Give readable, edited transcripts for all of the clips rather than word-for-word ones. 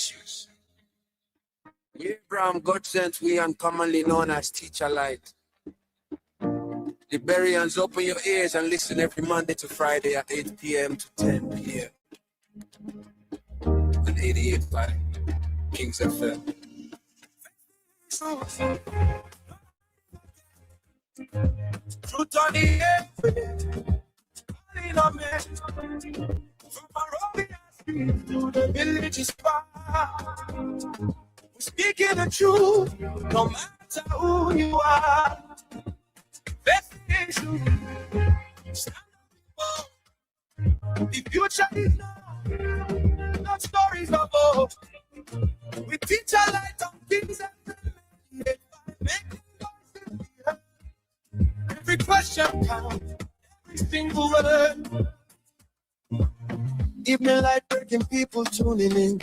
issues. We Abraham God sent, we uncommonly known as Teacher Light. Liberians, open your ears and listen every Monday to Friday at 8 p.m. to 10 p.m. on 88.5 Kings FM. Truth on the air, calling on me. From Morovia Street to the village is far. We're speaking the truth, no matter who you are. Best issue, stand up. The future is now, not stories of old. We teach a light on things that make voices be heard. Every question counts, every single word. Evening light breaking, people tuning in.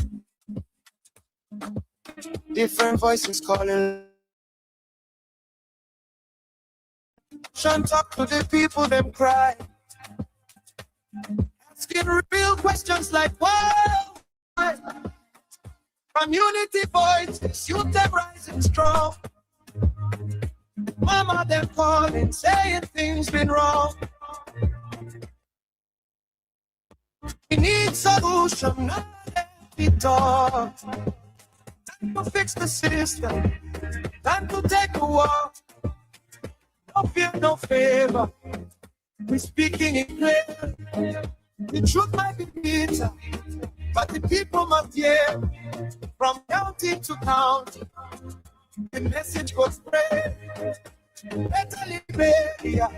Different voices calling. Sean talk to the people, them cry. Asking real questions like why? Community voices, youth them rising strong. Mama them calling, saying things been wrong. We need solution, not every talk. Time to fix the system, time to take a walk. No fear, no favor. We're speaking in clear. The truth might be bitter, but the people must hear. From county to county, the message goes spread. Better Liberia,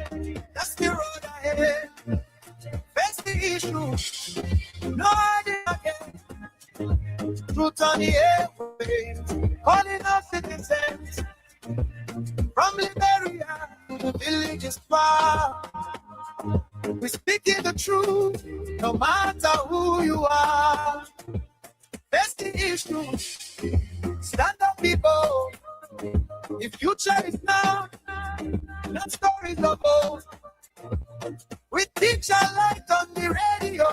that's the road ahead. Face the issue, no idea again. Truth on the airwaves, calling us citizens. From Liberia to the village is far. We're speaking the truth, no matter who you are. Face the issue, stand up people. The future is now, not stories of old. We teach our light on the radio,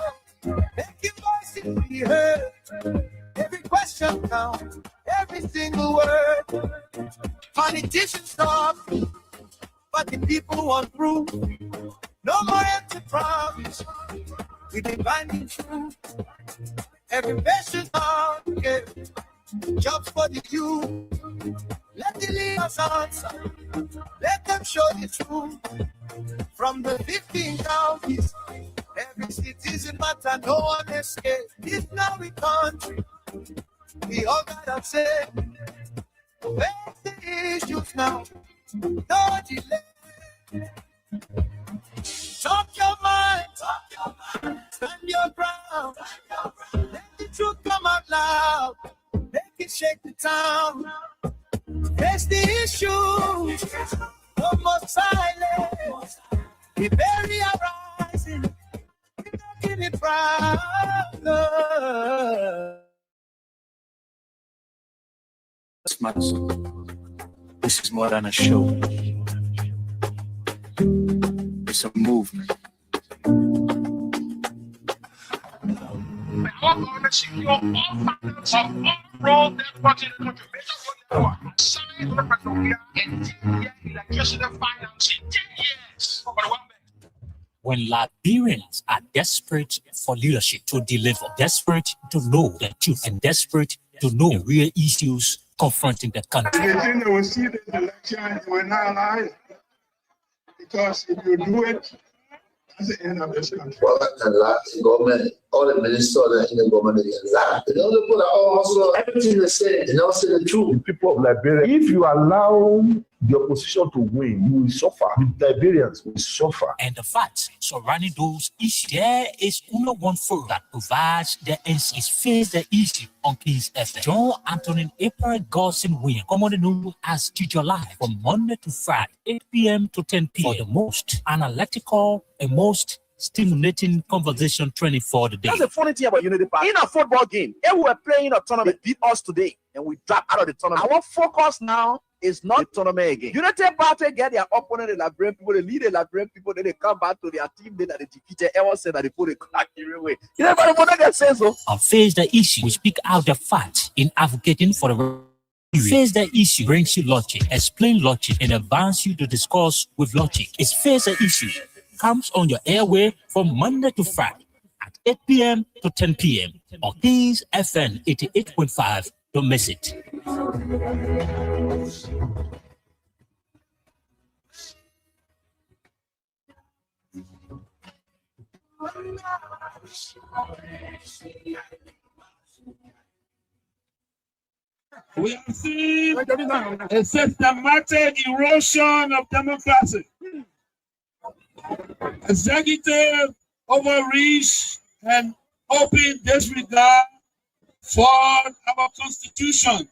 making voices be heard. Every question counts, every single word. Politicians talk, but the people want proof. No more empty promise, we divine the truth. Every patient's on, yeah. Jobs for the youth. Let the leaders answer, let them show the truth. From the 15 counties, every citizen matter, no one escapes. This now we country, we all gotta say. Face the issues now, no delay. Talk your mind, stand your ground. Let the truth come out loud, make it shake the town. Face the issues, no more silence. Liberia rising, we're making it proud. This is more than a show. It's a movement. Our government secure all factors of all roles that part in the country. Sign the Pretoria and 10-year electricity financing. 10 years. When Liberians are desperate for leadership to deliver, desperate to know the truth, and desperate to know the real issues confronting the country. They think they will see this election, they will not lie. Because if you do it, that's the end of this country. Well, the last government, all the ministers in the government, they lie. They don't put also everything they say, they don't say the truth. The people of Liberia, if you allow the opposition to win, you will suffer. The Liberians will suffer. And the facts surrounding those issues, there is only one forum that provides the answers. Face the issue on Kings FM. John Anthony April Godson William, commonly known as Teacher Live, from Monday to Friday, 8 p.m. to 10 p.m. for the most analytical and most stimulating conversation training for the day. That's the funny thing about Unity Park. In a football game, if we were playing a tournament, beat us today, and we drop out of the tournament. Our focus now is not autonomy again. Unity Party get their opponent, they liberate people, they lead, they liberate people, then they come back to their team, then they defeated. Everyone said that they put a crack away. You know, but what I can say so. Or face the issue, we speak out the fact in advocating for the face the issue brings you logic, explain logic, and advance you to discuss with logic. It's face the issue comes on your airway from Monday to Friday at 8 p.m. to 10 p.m. on Kings FM 88.5. Don't miss it. We have seen a systematic erosion of democracy. Executive overreach and open disregard for our constitution.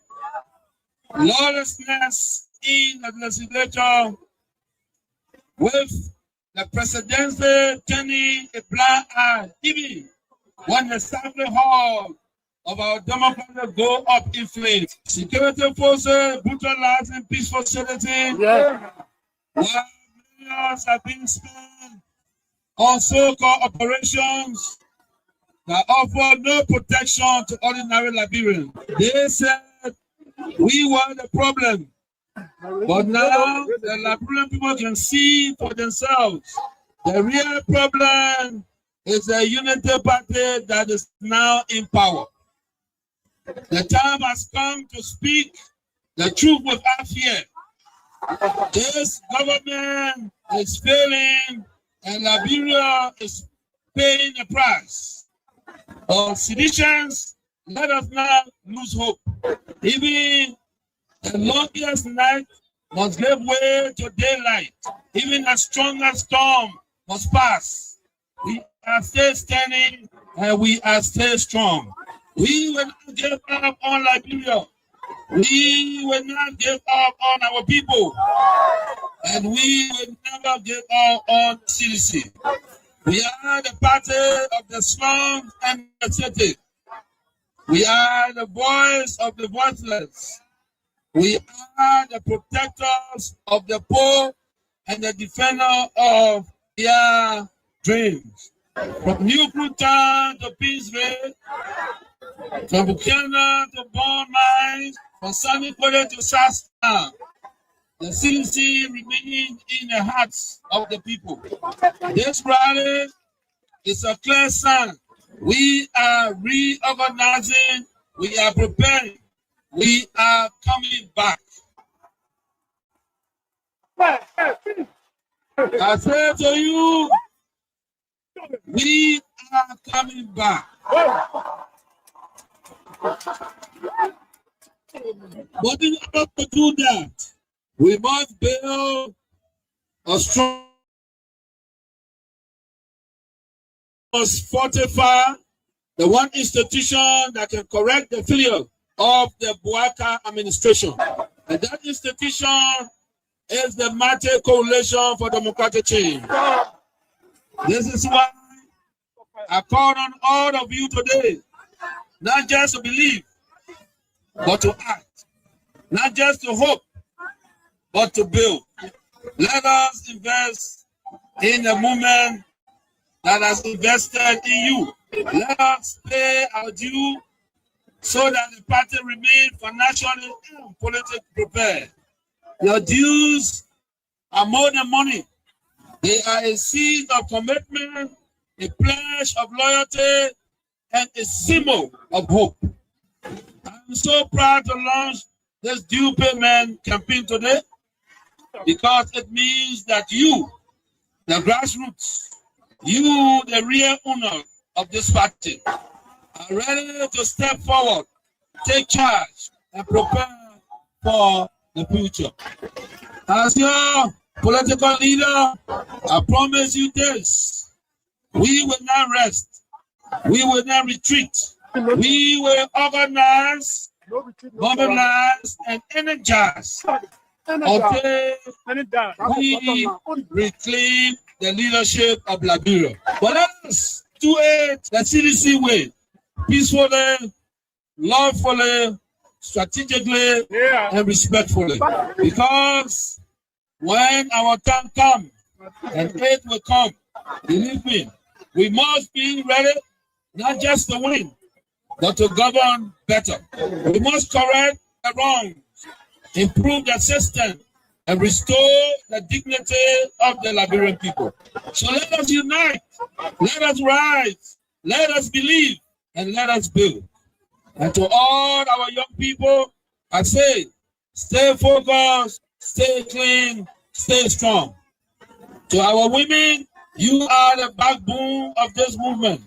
Lawlessness in the legislature with the presidency turning a blind eye, even when the Assembly Hall of our democracy go up in flames. Security forces brutalizing peaceful citizens. While millions have been spent on so-called operations that offer no protection to ordinary Liberians. They said we were the problem, but now the Liberian people can see for themselves. The real problem is the Unity Party that is now in power. The time has come to speak the truth without fear. This government is failing and Liberia is paying the price. Citizens, let us not lose hope. Even the longest night must give way to daylight. Even the strongest storm must pass. We are still standing and we are still strong. We will not give up on Liberia. We will not give up on our people. And we will never give up on CDC. We are the party of the slums and the city. We are the voice of the voiceless. We are the protectors of the poor and the defender of their dreams. From New Bruton to Peaceville, from Buchanan to Bond Mines, from Sunny Quarter to Shasta, the CDC remains in the hearts of the people. This rally is a clear sign. We are reorganizing, we are preparing, we are coming back. I say to you, we are coming back. But in order to do that, we must build a strong, must fortify the one institution that can correct the failure of the Bouaka administration. And that institution is the Mighty Coalition for Democratic Change. This is why I call on all of you today, not just to believe, but to act. Not just to hope, but to build. Let us invest in the movement that has invested in you. Let us pay our due so that the party remains financially and politically prepared. Your dues are more than money. They are a seed of commitment, a pledge of loyalty, and a symbol of hope. I'm so proud to launch this due payment campaign today because it means that you, the grassroots, you, the real owner of this party, are ready to step forward, take charge, and prepare for the future. As your political leader, I promise you this: we will not rest, we will not retreat. We will organize, mobilize, and energize until we reclaim the leadership of Liberia. But let us do it the CDC way, peacefully, lawfully, strategically and respectfully. Because when our time comes and it will come, believe me, we must be ready not just to win, but to govern better. We must correct the wrongs, improve the system, and restore the dignity of the Liberian people. So let us unite, let us rise, let us believe, and let us build. And to all our young people, I say, stay focused, stay clean, stay strong. To our women, you are the backbone of this movement.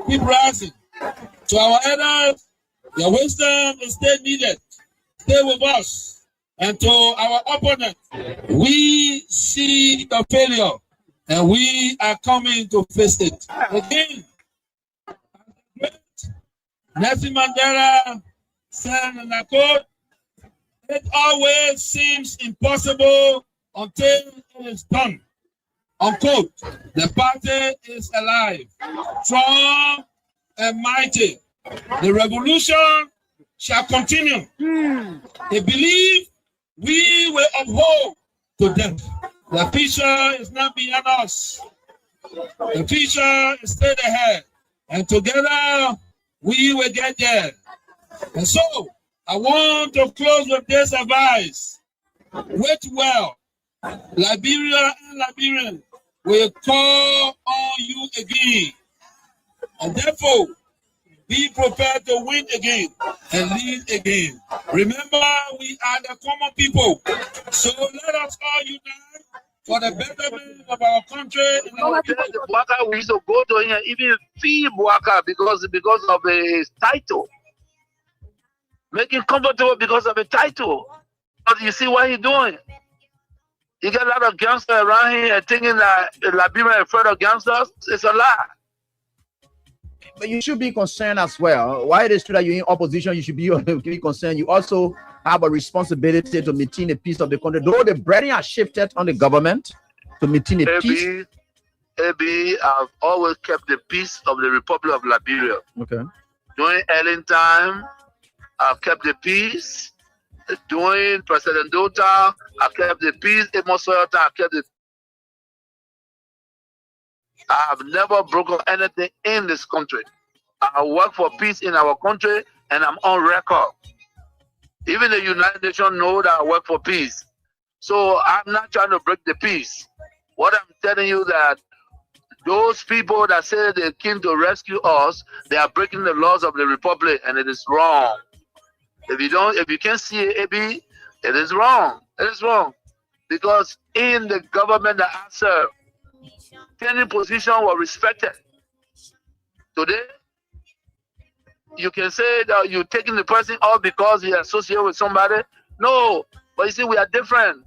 Keep rising. To our elders, your wisdom is still needed. Stay with us. And to our opponents, we see the failure and we are coming to face it. Again, Nelson Mandela said in a quote, it always seems impossible until it is done. Unquote. The party is alive, strong and mighty. The revolution shall continue. They believe we will uphold to death. The future is not beyond us. The future is straight ahead. And together we will get there. And so I want to close with this advice. Wait well. Liberia and Liberians will call on you again. And therefore, be prepared to win again and lead again. Remember, we are the common people. So let us all unite for the betterment of our country. And our people. The Bwaka, we used to go to him, even fee Bwaka because of his title. Make him comfortable because of a title. But you see what he's doing? You get a lot of gangsters around here and thinking that Liberia is afraid of gangsters. It's a lie. But you should be concerned as well. Why it is true that you're in opposition, you should be concerned. You also have a responsibility to maintain the peace of the country. Though the burden has shifted on the government to maintain the peace. AB, I've always kept the peace of the Republic of Liberia. Okay. During Ellen time, I've kept the peace. During President Dota, I kept the peace. Amos Soyota, I kept the. I have never broken anything in this country. I work for peace in our country, and I'm on record. Even the United Nations know that I work for peace. So I'm not trying to break the peace. What I'm telling you that those people that say they came to rescue us, they are breaking the laws of the Republic, and it is wrong. If you can't see it, AB, it is wrong. It is wrong. Because in the government that I serve, any position was respected. Today, you can say that you're taking the person out because he associated with somebody. No, but you see, we are different.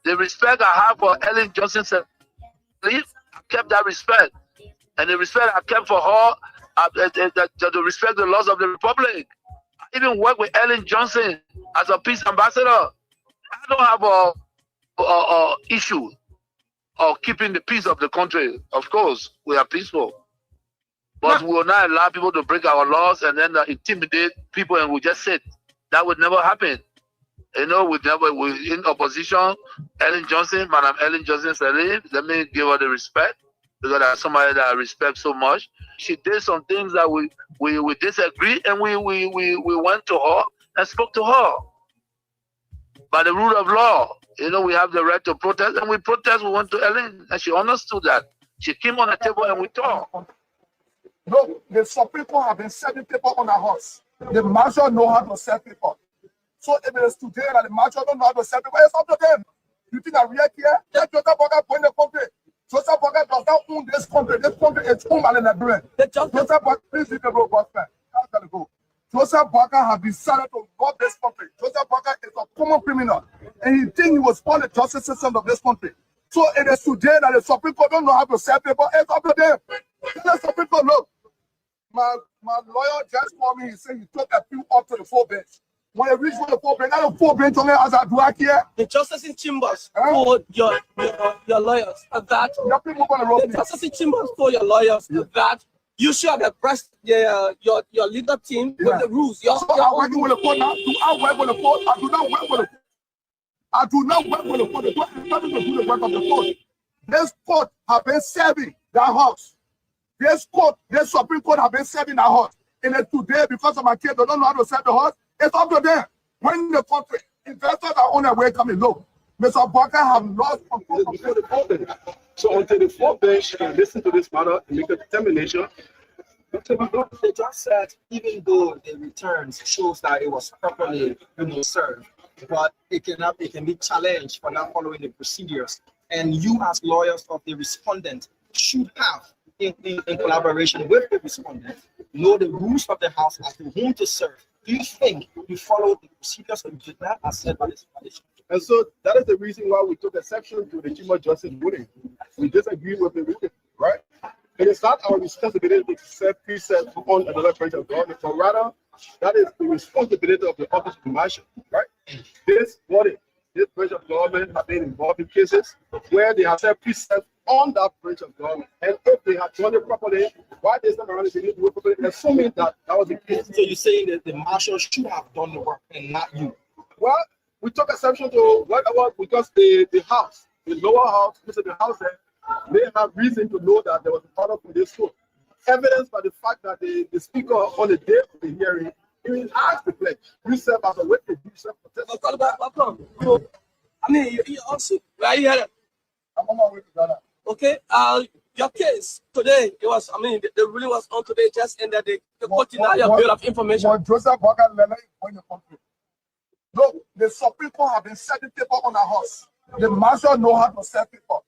The respect I have for Ellen Johnson said, I kept that respect. And the respect I kept for her, to respect the laws of the Republic. I even work with Ellen Johnson as a peace ambassador. I don't have a issue of keeping the peace of the country. Of course, we are peaceful. But we will not allow people to break our laws and then intimidate people and we just sit. That would never happen. You know, we're in opposition. Ellen Johnson, Madam Ellen Johnson said, let me give her the respect because that's somebody that I respect so much. She did some things that we disagreed and we went to her and spoke to her. By the rule of law, you know, we have the right to protest and we protest. We went to Ellen and she understood that. She came on the table and we talked. No, the some people have been selling people on a horse. The marshal know how to sell people. So if it is today that the marshal don't know how to sell people, it's up to them. You think that we are here? Let Joseph Boakai go in the country. Joseph Boakai does not own this country. This country is owned by the Liberians. Joseph Boakai, please leave the road, Godman. I'm going to go. Joseph Boakai has decided to rob this country. Joseph Boakai is a common criminal. And he thinks he was for the justice system of this country. So it is today that the Supreme Court don't know how to sell people. It's up to them. The Supreme Court, look. My lawyer just told me, he said he took a few up to the 4 bench. When he reached the 4 bench, now the 4 bench only as I do here. The justice in chambers for your lawyers that the justice in chambers for your lawyers that you should have impressed your legal team with the rules. So I'm working with the court now. Do I work with the court? I do not work with the court. I do not work with the court. The court is not to do the work of the court. This court have been serving that house. This court, this Supreme Court have been serving that house. And then today, because of my kids, they don't know how to serve the house. It's up to them. When the country, investors are on their way coming. Look, Mr. Barker have lost control of the court. So until the full bench can listen to this matter and make a determination. They just said even though the returns shows that it was properly, served, but it can be challenged for not following the procedures. And you as lawyers of the respondent should have, in collaboration with the respondent, know the rules of the house as to whom to serve. Do you think you followed the procedures and did not as said by this coalition? And so that is the reason why we took exception to the Chief Justice ruling. We disagree with the ruling, right? It is not our responsibility to set precepts on another branch of government, but rather that is the responsibility of the office of the marshal, right? This body, this branch of government have been involved in cases where they have set precepts on that branch of government. And if they have done it properly, why this time around they didn't do it properly, assuming that was the case. So you're saying that the marshal should have done the work and not you? Well, we took exception to whatever because the house, the lower house, the house there, they have reason to know that there was an order from this court. Evidence by the fact that the speaker on the day of the hearing, he asked the pledge. You serve as a witness, you serve for I mean, you also, right here. I'm on my way to Ghana. Okay, your case today, it was, the ruling was on today, just ended the court denied your bill of information. When Joseph Barker left in the country. Look, the Supreme Court have been setting people on a horse. The marshal know how to set people.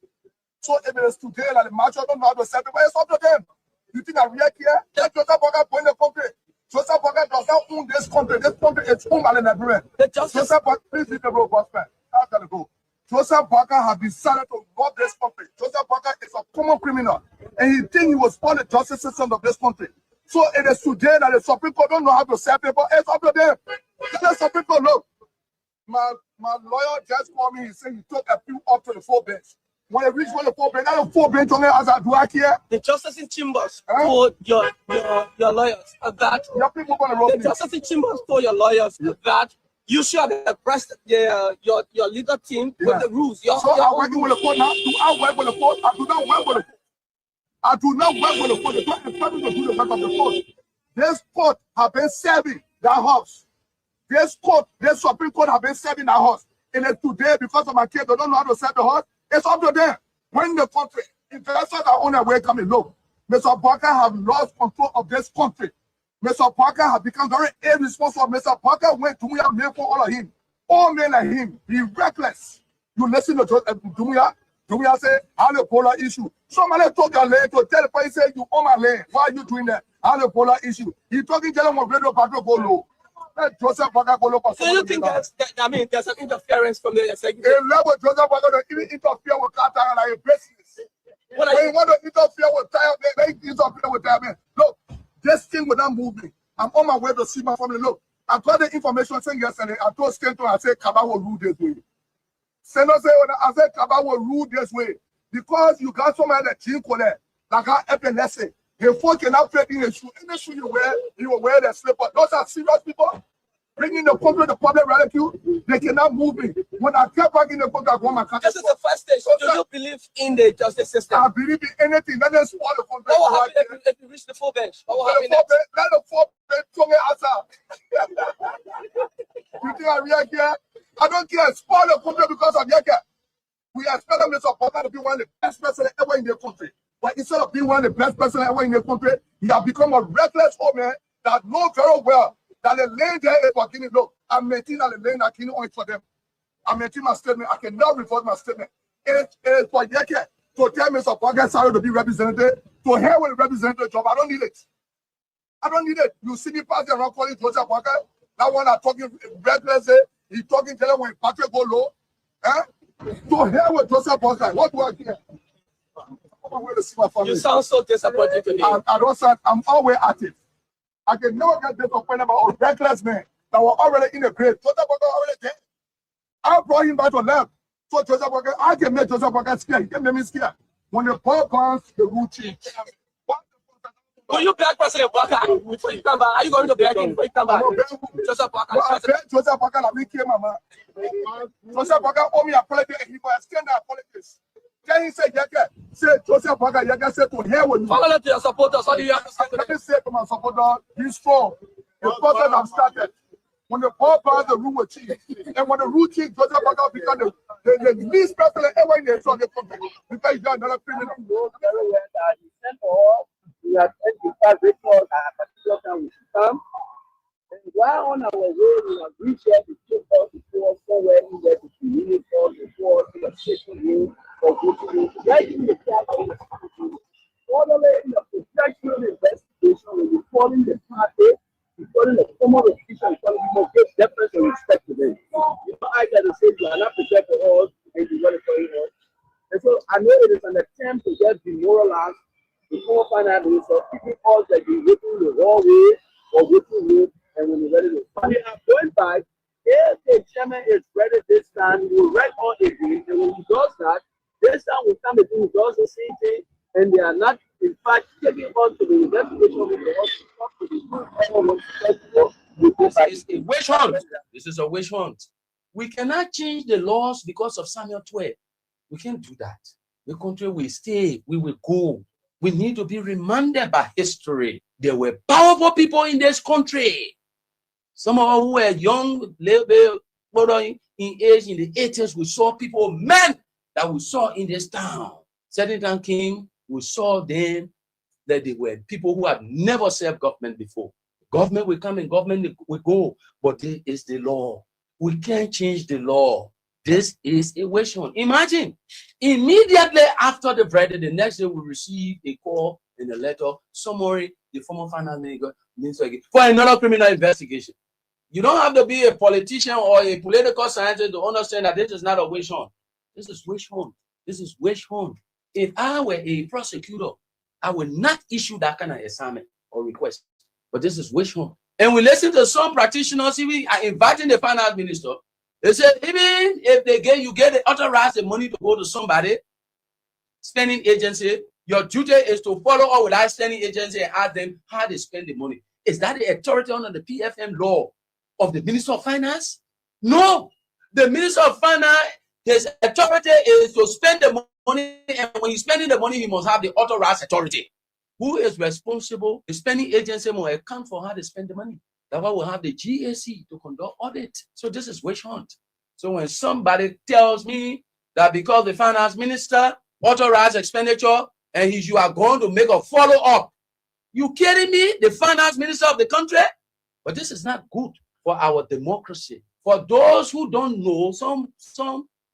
So if it is today that the marshal don't know how to set people, it's up to them. You think I react here? Let Joseph Barker go in the country. Joseph Barker does not own this country. This country is owned by the Nigerian. Joseph Barker, please leave the road, Gospel. I'll tell you go. Joseph Barker has decided to rob this country. Joseph Barker is a common criminal. And he thinks he was for the justice system of this country. So it is today that the Supreme Court don't know how to set people. It's up to them. Tell the Supreme Court, look, my lawyer just called me. He said he took a few up to the full bench. When it reached the full bench, that's a full bench on there as I do here. The justice in chambers told your lawyers that the justice in chambers told your lawyers that you should have impressed your legal team with the rules. So I'm working with the court now. Do I work with the court? I do not work with the court. I do not work with the court. The court is trying to do the work of the court. This court have been serving that house. This court, this Supreme Court have been serving that house. And then today, because of my kids, they don't know how to serve the house. It's up to them. When the country, investors are on their way coming. Look, Mr. Barker have lost control of this country. Mr. Parker has become very irresponsible. Mr. Parker went to Dumbuya men for all of him. All men like him. Be reckless. You listen to Dumbuya. Dumbuya say, I have a polar issue. Somebody took your land to tell the person, say, you own my land. Why are you doing that? I have a polar issue. He talking to them on radio patrol go low. Joseph Parker go low. So you think there's an interference from the executive? A level Joseph Parker don't even interfere with Qatar and your business. When you want to interfere with time, they interfere with time. Look, this thing will not move me. I'm on my way to see my family. Look, I got the information saying yesterday. I told Stanton, I said, Kaba will rule this way. Senator said, I said, Kaba will rule this way. Because you got somebody that drink with that, like our epilepsy. If folk cannot fit in a shoe, any shoe you will wear that slipper. Those are serious people. Bringing the country to public relative, they cannot move me. When I get back in the country, I go my country. This is the first stage. Do you believe in the justice system? I believe in anything. Let them spoil the country. What will happen if you reach the full bench? What will happen next? Let the full bench throw me outside. You think I react here? I don't care. Spoil the country because of Yaka. We expect them to be one of the best presidents ever in the country. But instead of being one of the best presidents ever in the country, he has become a reckless old man that knows very well that the lane there is for Guinea. Look, I'm maintaining that the lane that Guinea owns for them. I'm maintaining my statement. I cannot revoke my statement. It is for Yeke to tell Mr. Parker sorry to be represented, to hell with the representative job. I don't need it. I don't need it. You see me passing around calling Joseph Parker. That one I'm talking recklessly. He's talking to them when Patrick go low. To hell with Joseph Parker. What do I care? I'm going to see my family. You sound so disappointed to me. I don't sound, I'm always active. I can never get disappointed about a reckless man that was already in the grave. Joseph Parker already dead. I brought him back to life. So Joseph Parker, I can make Joseph Parker scared. He can make me scared. When the ball comes, the rule change. Will you beg President Baka before you come back? Are you going to beg him before you come back? Joseph Baka. Joseph Baka, let me kill Mama. Joseph Baka owe me apology and he will extend the apologies. Can he say, say Joseph Baka, say to hear what you follow to your supporters. What do you have to say? Let me say to my supporter, he's strong. The process have started. When the poor part the rule will change, and when the rule change, Joseph Baka become the least president ever in the history of the country. Because you are another criminal. We have sent the past record at a particular time we should come. And while on our way, we have reached out to take us before somewhere in there to communicate before the station room or voting. Right in the cap of the city. Orderly in the professional investigation, when you're calling the party, you're calling the former official, you're calling give deference and respect to them. You know, I got to say, you are not prepared for us, and you want to call us. And so I know it is an attempt to get demoralized. Before finance minister, keeping all that you working the wrong way or working with, and when you're ready to we are going back, if the chairman is ready this time, he will write all again, and when he does that, this time we come again, he does the same thing, and they are not, in fact, taking on to the investigation of This is a witch hunt. This is a witch hunt. We cannot change the laws because of Samuel 12. We can't do that. The country will stay, we will go. We need to be reminded by history. There were powerful people in this country. Some of us who were young, little bit in age, in the 80s, we saw people, men that we saw in this town. Certain town king, we saw them that they were people who had never served government before. Government will come and government will go, but this is the law. We can't change the law. This is a witch hunt. Imagine, immediately after the verdict, the next day we receive a call and a letter, summary, the former finance minister for another criminal investigation. You don't have to be a politician or a political scientist to understand that this is not a witch hunt. This is witch hunt. This is witch hunt. If I were a prosecutor, I would not issue that kind of assignment or request. But this is witch hunt. And we listen to some practitioners, we are inviting the finance minister. They said, even if they get authorized the money to go to somebody, spending agency, your duty is to follow up with that spending agency and ask them how they spend the money. Is that the authority under the PFM law of the Minister of Finance? No. The Minister of Finance, his authority is to spend the money, and when he's spending the money, he must have the authorized authority. Who is responsible? The spending agency will account for how they spend the money. That's why we'll have the GAC to conduct audit. So this is witch hunt. So when somebody tells me that because the finance minister authorized expenditure and you are going to make a follow-up, you kidding me? The finance minister of the country? But this is not good for our democracy. For those who don't know, some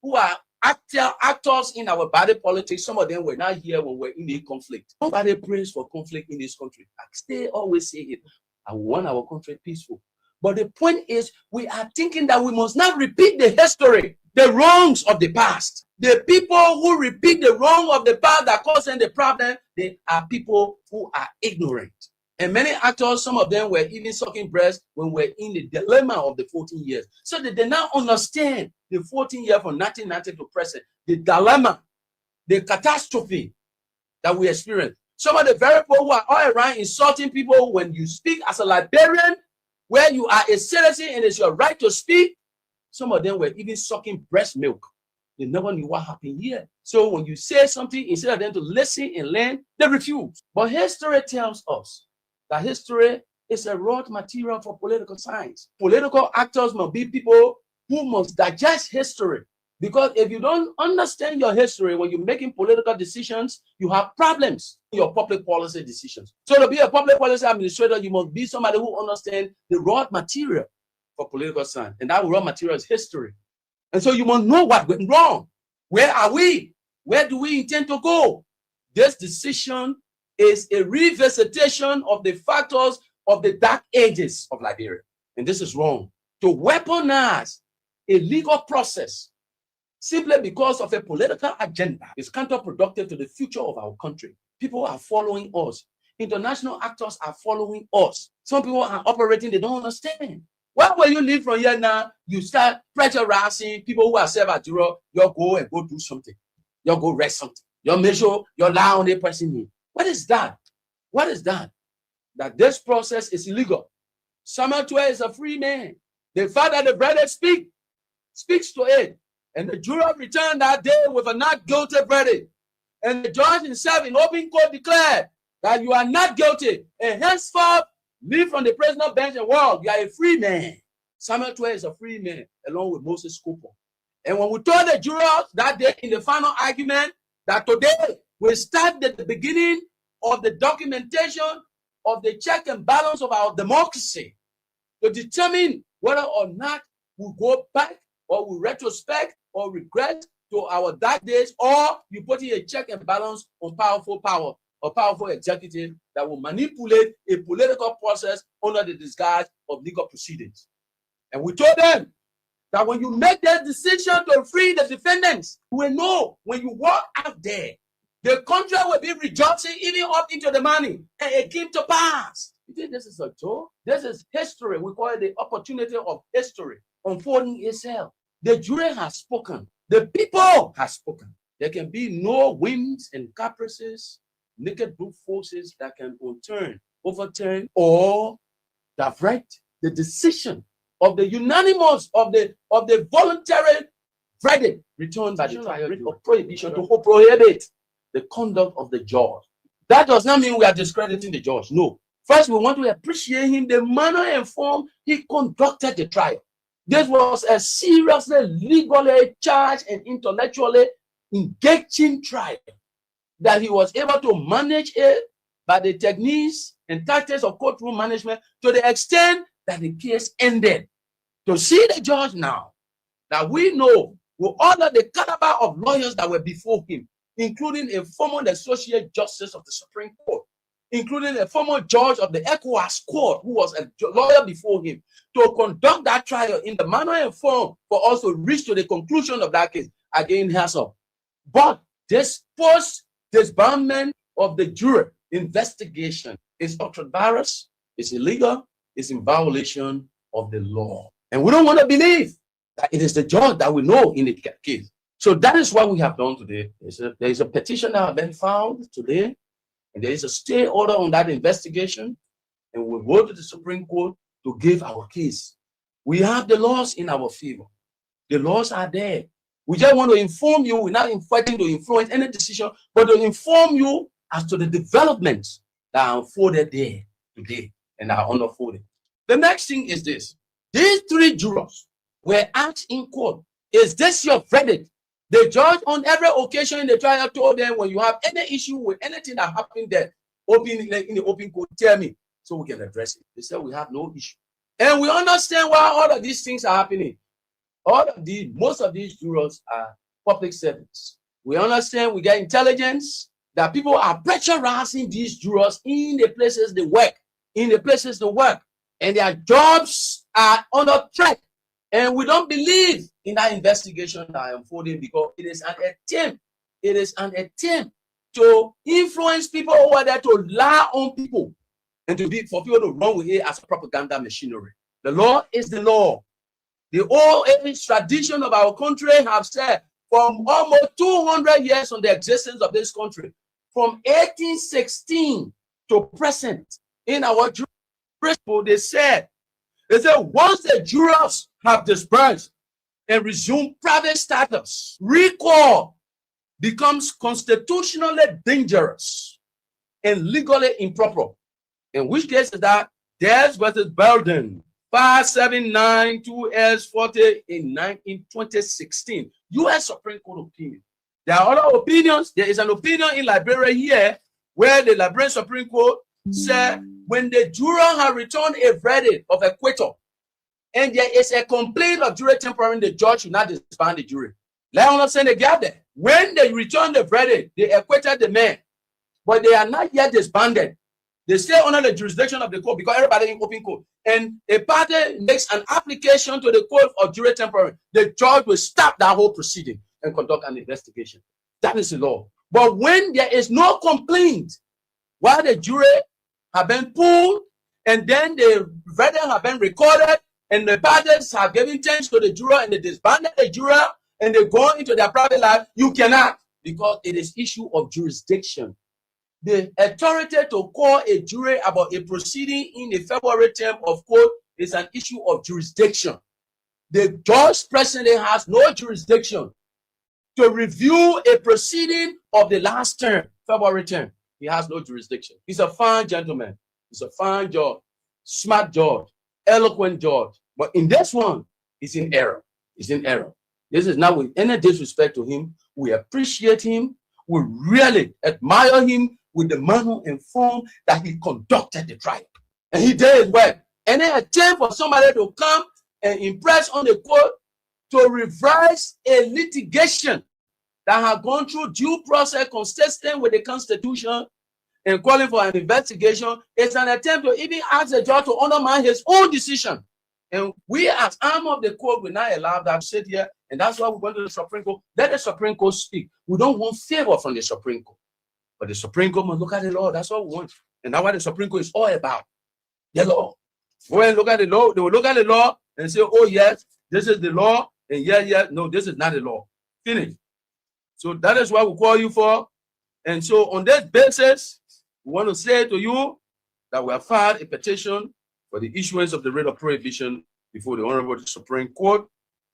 who are actors in our body politics, some of them were not here when we're in a conflict. Nobody prays for conflict in this country. They always say it. I want our country peaceful. But the point is, we are thinking that we must not repeat the history, the wrongs of the past. The people who repeat the wrong of the past that caused them the problem, they are people who are ignorant. And many actors, some of them were even sucking breast when we're in the dilemma of the 14 years. So they did not understand the 14 years from 1990 to present, the dilemma, the catastrophe that we experienced. Some of the very people who are all around insulting people when you speak as a Liberian, where you are a citizen and it's your right to speak, some of them were even sucking breast milk. They never knew what happened here. So when you say something, instead of them to listen and learn, they refuse. But history tells us that history is a raw material for political science. Political actors must be people who must digest history. Because if you don't understand your history, when you're making political decisions, you have problems in your public policy decisions. So to be a public policy administrator, you must be somebody who understands the raw material for political science. And that raw material is history. And so you must know what went wrong. Where are we? Where do we intend to go? This decision is a revisitation of the factors of the dark ages of Liberia. And this is wrong. To weaponize a legal process simply because of a political agenda is counterproductive to the future of our country. People are following us. International actors are following us. Some people are operating, they don't understand. Why will you leave from here now? You start pressurizing people who are self-adjure, you go and go do something. You go rest something. You make sure you lie on the person. What is that? What is that? that this process is illegal. Samuel 12 is a free man. The fact that the verdict speaks to it. And the jury returned that day with a not guilty verdict. And the judge himself in open court declared that you are not guilty. And henceforth, leave from the prisoner bench and walk. You are a free man. Samuel 12 is a free man, along with Moses Cooper. And when we told the jurors that day in the final argument that today we start at the beginning of the documentation of the check and balance of our democracy to determine whether or not we go back or we retrospect or regret to our dark days, or you put in a check and balance on powerful power or powerful executive that will manipulate a political process under the disguise of legal proceedings. And we told them that when you make that decision to free the defendants, you will know when you walk out there, the country will be rejoicing even up into the money, and it came to pass. You think this is a joke? This is history. We call it the opportunity of history unfolding itself. The jury has spoken. The people have spoken. There can be no whims and caprices, naked brute forces that can overturn, or direct the decision of the unanimous, of the voluntary verdict returned by the trial of prohibition to prohibit the conduct of the judge. That does not mean we are discrediting the judge. No. First, we want to appreciate him, the manner and form he conducted the trial. This was a seriously, legally charged and intellectually engaging trial that he was able to manage it by the techniques and tactics of courtroom management to the extent that the case ended. To see the judge now, that we know with all of the caliber of lawyers that were before him, including a former Associate Justice of the Supreme Court, including a former judge of the ECOWAS Court, who was a lawyer before him, to conduct that trial in the manner and form for us to reach to the conclusion of that case again Hassel. But this post-disbandment of the jury investigation is ultra-virus, it's illegal, it's in violation of the law. And we don't want to believe that it is the judge that we know in the case. So that is what we have done today. There is a petition that has been found today, and there is a stay order on that investigation, and we'll go to the Supreme Court to give our case. We have the laws in our favor. The laws are there. We just want to inform you. We're not fighting to influence any decision, but to inform you as to the developments that are unfolded there today and are unfolded. The next thing is this. These three jurors were asked in court, is this your verdict? The judge on every occasion in the trial told them, when you have any issue with anything that happened there, in the open court, tell me so we can address it. They said we have no issue. And we understand why all of these things are happening. Most of these jurors are public servants. We understand, we get intelligence that people are pressurizing these jurors in the places they work, and their jobs are under threat. And we don't believe in that investigation that are unfolding because it is an attempt to influence people over there, to lie on people, and for people to run with it as a propaganda machinery. The law is the law. The old age tradition of our country have said from almost 200 years on the existence of this country, from 1816 to present, in our jurisprudence, they said once the jurors have dispersed and resumed private status, recall becomes constitutionally dangerous and legally improper. In which case is that Des versus Belden, 5792S40 in 2016, U.S. Supreme Court opinion. There are other opinions. There is an opinion in Liberia here where the Liberian Supreme Court said when the juror has returned a verdict of acquittal and there is a complaint of jury tampering, the judge should not disband the jury. Let us understand the gap there. When they return the verdict, they acquitted the man, but they are not yet disbanded. They stay under the jurisdiction of the court because everybody in open court. And a party makes an application to the court of jury tampering. The judge will stop that whole proceeding and conduct an investigation. That is the law. But when there is no complaint, while the jury have been pulled and then the verdict have been recorded and the parties have given thanks to the juror and they disbanded the juror and they go into their private life, you cannot, because it is issue of jurisdiction. the authority to call a jury about a proceeding in a February term of court is an issue of jurisdiction. The judge presently has no jurisdiction to review a proceeding of the last term, February term. He has no jurisdiction. He's a fine gentleman. He's a fine judge, smart judge, eloquent judge. But in this one, he's in error. He's in error. This is not with any disrespect to him. We appreciate him. We really admire him with the manner and form that he conducted the trial. And he did his work. Any attempt for somebody to come and impress on the court to revise a litigation that has gone through due process consistent with the Constitution and calling for an investigation is an attempt to even ask the judge to undermine his own decision. And we as arm of the court will not allow that to sit here. And that's why we went to the Supreme Court. Let the Supreme Court speak. We don't want favor from the Supreme Court. But the Supreme Court must look at the law. That's what we want. And that's what the Supreme Court is all about. The law. When look at the law, they will look at the law and say, oh, yes, this is the law. And yeah, no, this is not the law. Finish. So that is what we call you for. And so on that basis, we want to say to you that we have filed a petition for the issuance of the writ of prohibition before the Honorable Supreme Court,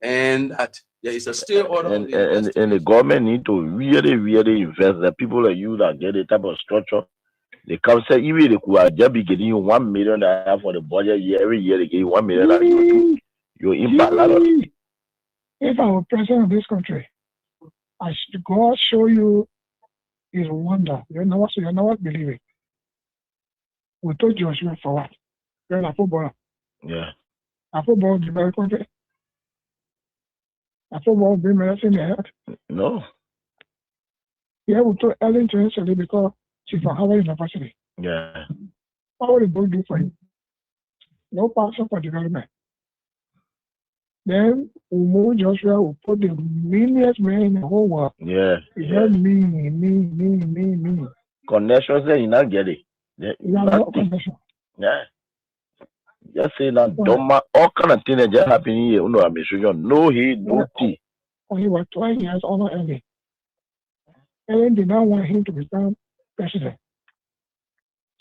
and that there is a stay order. And the government need to really invest. The people like you that get the type of structure, they come say, even they could just be getting you $1 million for the budget year. Every year they give you $1 million. You impact a lot of people. If I were president of this country, I should God show you his wonder. You're not believing. We told Joshua for what? You're a footballer. Yeah. A football is very country. A football bring medicine in the head. No. Yeah, we told Ellen to answer because she's from Harvard University. Yeah. What would the book do for him? No passion for development. Then Umo Joshua will put the meanest man in the whole world. Yeah. He had me. Connections there, you not get it. Yeah. Yeah. Just say that Doma, all kind of things that just happen here, you know, administration. No, he no tea. He was 12 years older Ellen. Ellen did not want him to become president.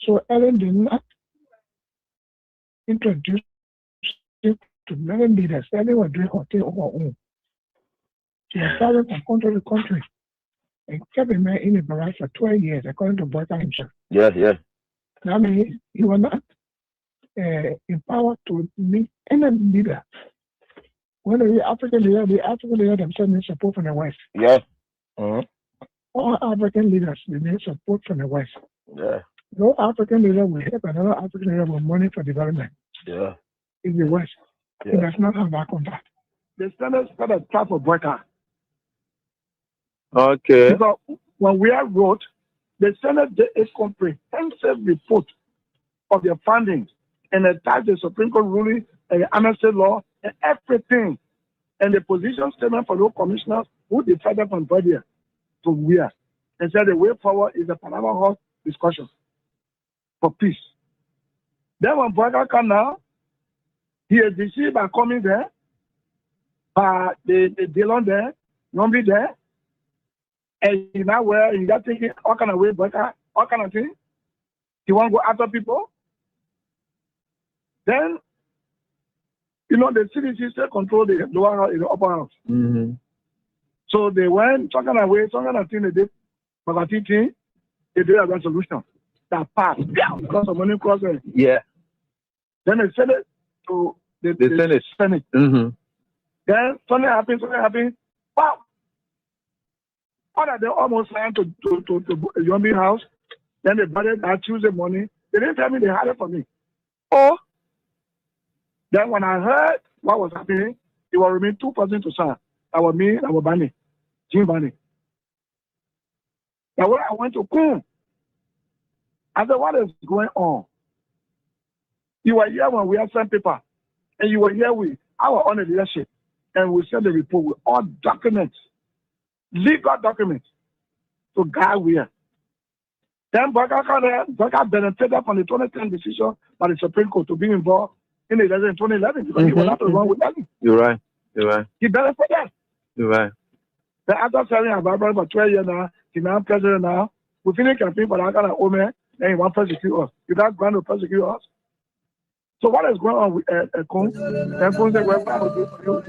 So Ellen did not introduce him to many leaders. Ellen was doing her thing on her own. She was traveling from country to country and kept a man in a barrage for 12 years, according to Boyka himself. Yeah. I mean, he was not empowered to meet any leader. When the African leader themselves need support from the West. Yeah. All African leaders, they need support from the West. Yeah. No African leader will help another African leader with money for development. Yeah. In the West. Yeah. He does not have that contact. The standards got a trap of Boyka. Okay. Because when we are wrote, the Senate did a comprehensive report of their findings and attached the Supreme Court ruling and the amnesty law and everything. And the position statement for those commissioners who decided from Bodia to where. And said the way forward is the Panama House discussion for peace. Then when Boyka come now, he is deceived by coming there, by the Dillon there, Nombi there, and he now where he got thinking all kind of way, Boyka, all kind of thing. He want to go after people. Then, you know, the CDC still control the lower house, the upper house. Mm-hmm. So they went talking away, some kind of thing they did, but I think they did a resolution that passed because of money crossing. Yeah. Then they sent it to the Senate. Mm-hmm. Then something happened. Wow. What are they almost signed to Yombi house? Then they bought it that Tuesday morning. They didn't tell me they had it for me. Oh. Then when I heard what was happening, it was remain 2 persons to sign. That was me, that was Bani, Jim Bani. Now when I went to Kum, I said, what is going on? You were here when we had sent paper, and you were here with our own leadership, and we sent the report with all documents, legal documents, to guide where. Then Boyka benefited from the 2010 decision by the Supreme Court to be involved in the election in 2011 because he was not wrong with nothing. You're right. He benefited. You're right. Then after serving a Barbara for 12 years now, he's now president now. We finish campaign for that kind of woman, then you want to persecute us. You don't want to persecute us. So what is going on with Kung? Then Kung said, well, I will do for you.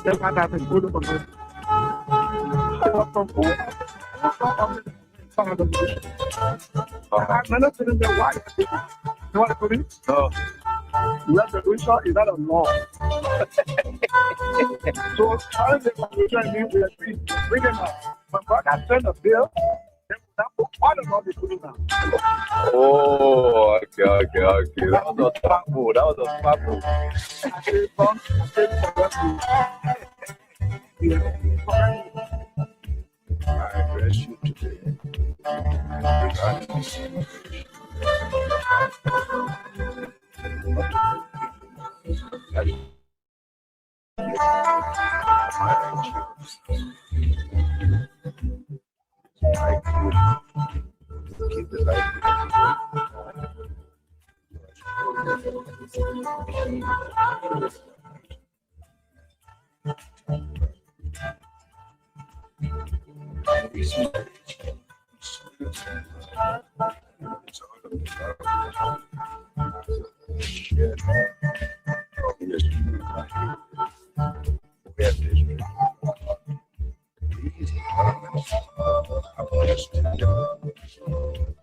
Then what happened? Go to the I'm not telling them why. You know what I mean? No. Revolution is not a law. So, how is the revolution mean we agree? Bring them out. But God has sent a bill. What about the putting now? Oh, okay. That was a smart move. I address you today regarding this immigration. I could keep the life.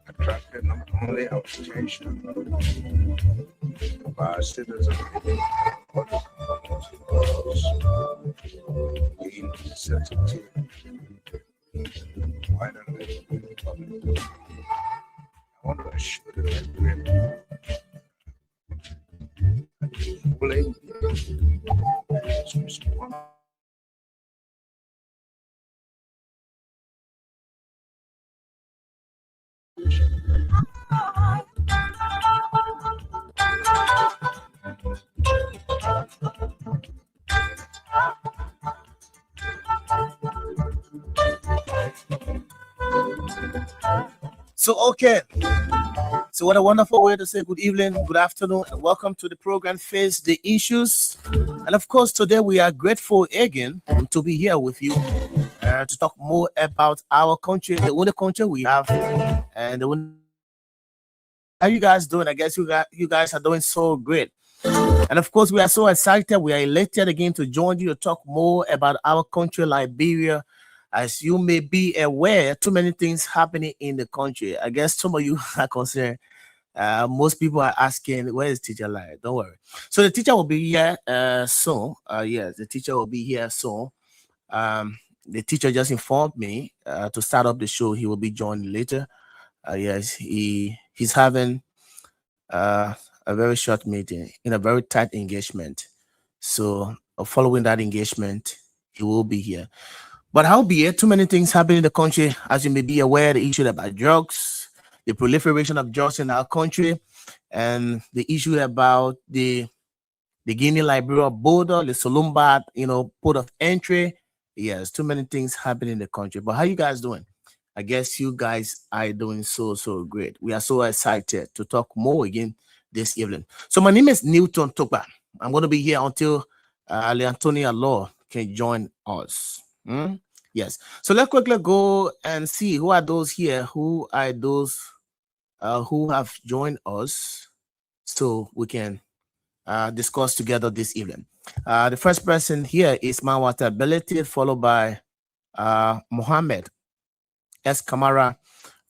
Attracted not only our attention by citizens, but being sensitive. Why don't they? I want to assure them that blame So, okay. So, what a wonderful way to say good evening, good afternoon, and welcome to the program Face the Issues. And of course, today we are grateful again to be here with you to talk more about our country, the only country we have, and the one. How you guys doing? I guess you guys are doing so great. And of course, we are so excited. We are elated again to join you to talk more about our country, Liberia. As you may be aware, too many things happening in the country. I guess some of you are concerned. Most people are asking, where is Teacher Larry? Don't worry. So the teacher will be here soon. Yes, the teacher will be here soon. The teacher just informed me to start up the show. He will be joining later. Yes, he's having a very short meeting in a very tight engagement. So following that engagement, he will be here. But howbeit, too many things happen in the country, as you may be aware, the issue about drugs, the proliferation of drugs in our country, and the issue about the Guinea-Liberia border, the Solumbat, port of entry. Yes, too many things happen in the country. But how you guys doing? I guess you guys are doing so great. We are so excited to talk more again this evening. So my name is Newton Tokba. I'm going to be here until Leantonia Law can join us. Yes. So let's quickly go and see who are those here, who are those who have joined us, so we can discuss together this evening. The first person here is Mawata Ability, followed by Mohammed S. Kamara.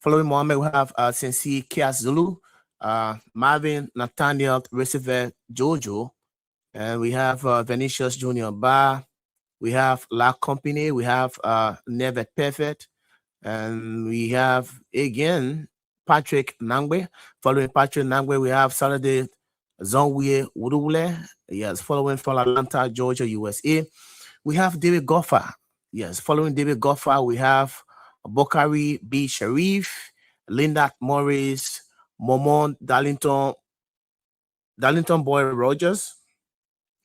Following Mohammed, we have Sensi Kias Zulu, Marvin Nathaniel Receiver Jojo, and we have Venetius Junior Bar. We have La Company, we have Never Perfect, and we have again Patrick Nangwe. Following Patrick Nangwe, we have Saturday Zonwe Wudule. Yes, following from Atlanta, Georgia, USA. We have David Goffa. Yes, following David Goffa, we have Bokari B. Sharif, Linda Morris, Momon Darlington Boy Rogers.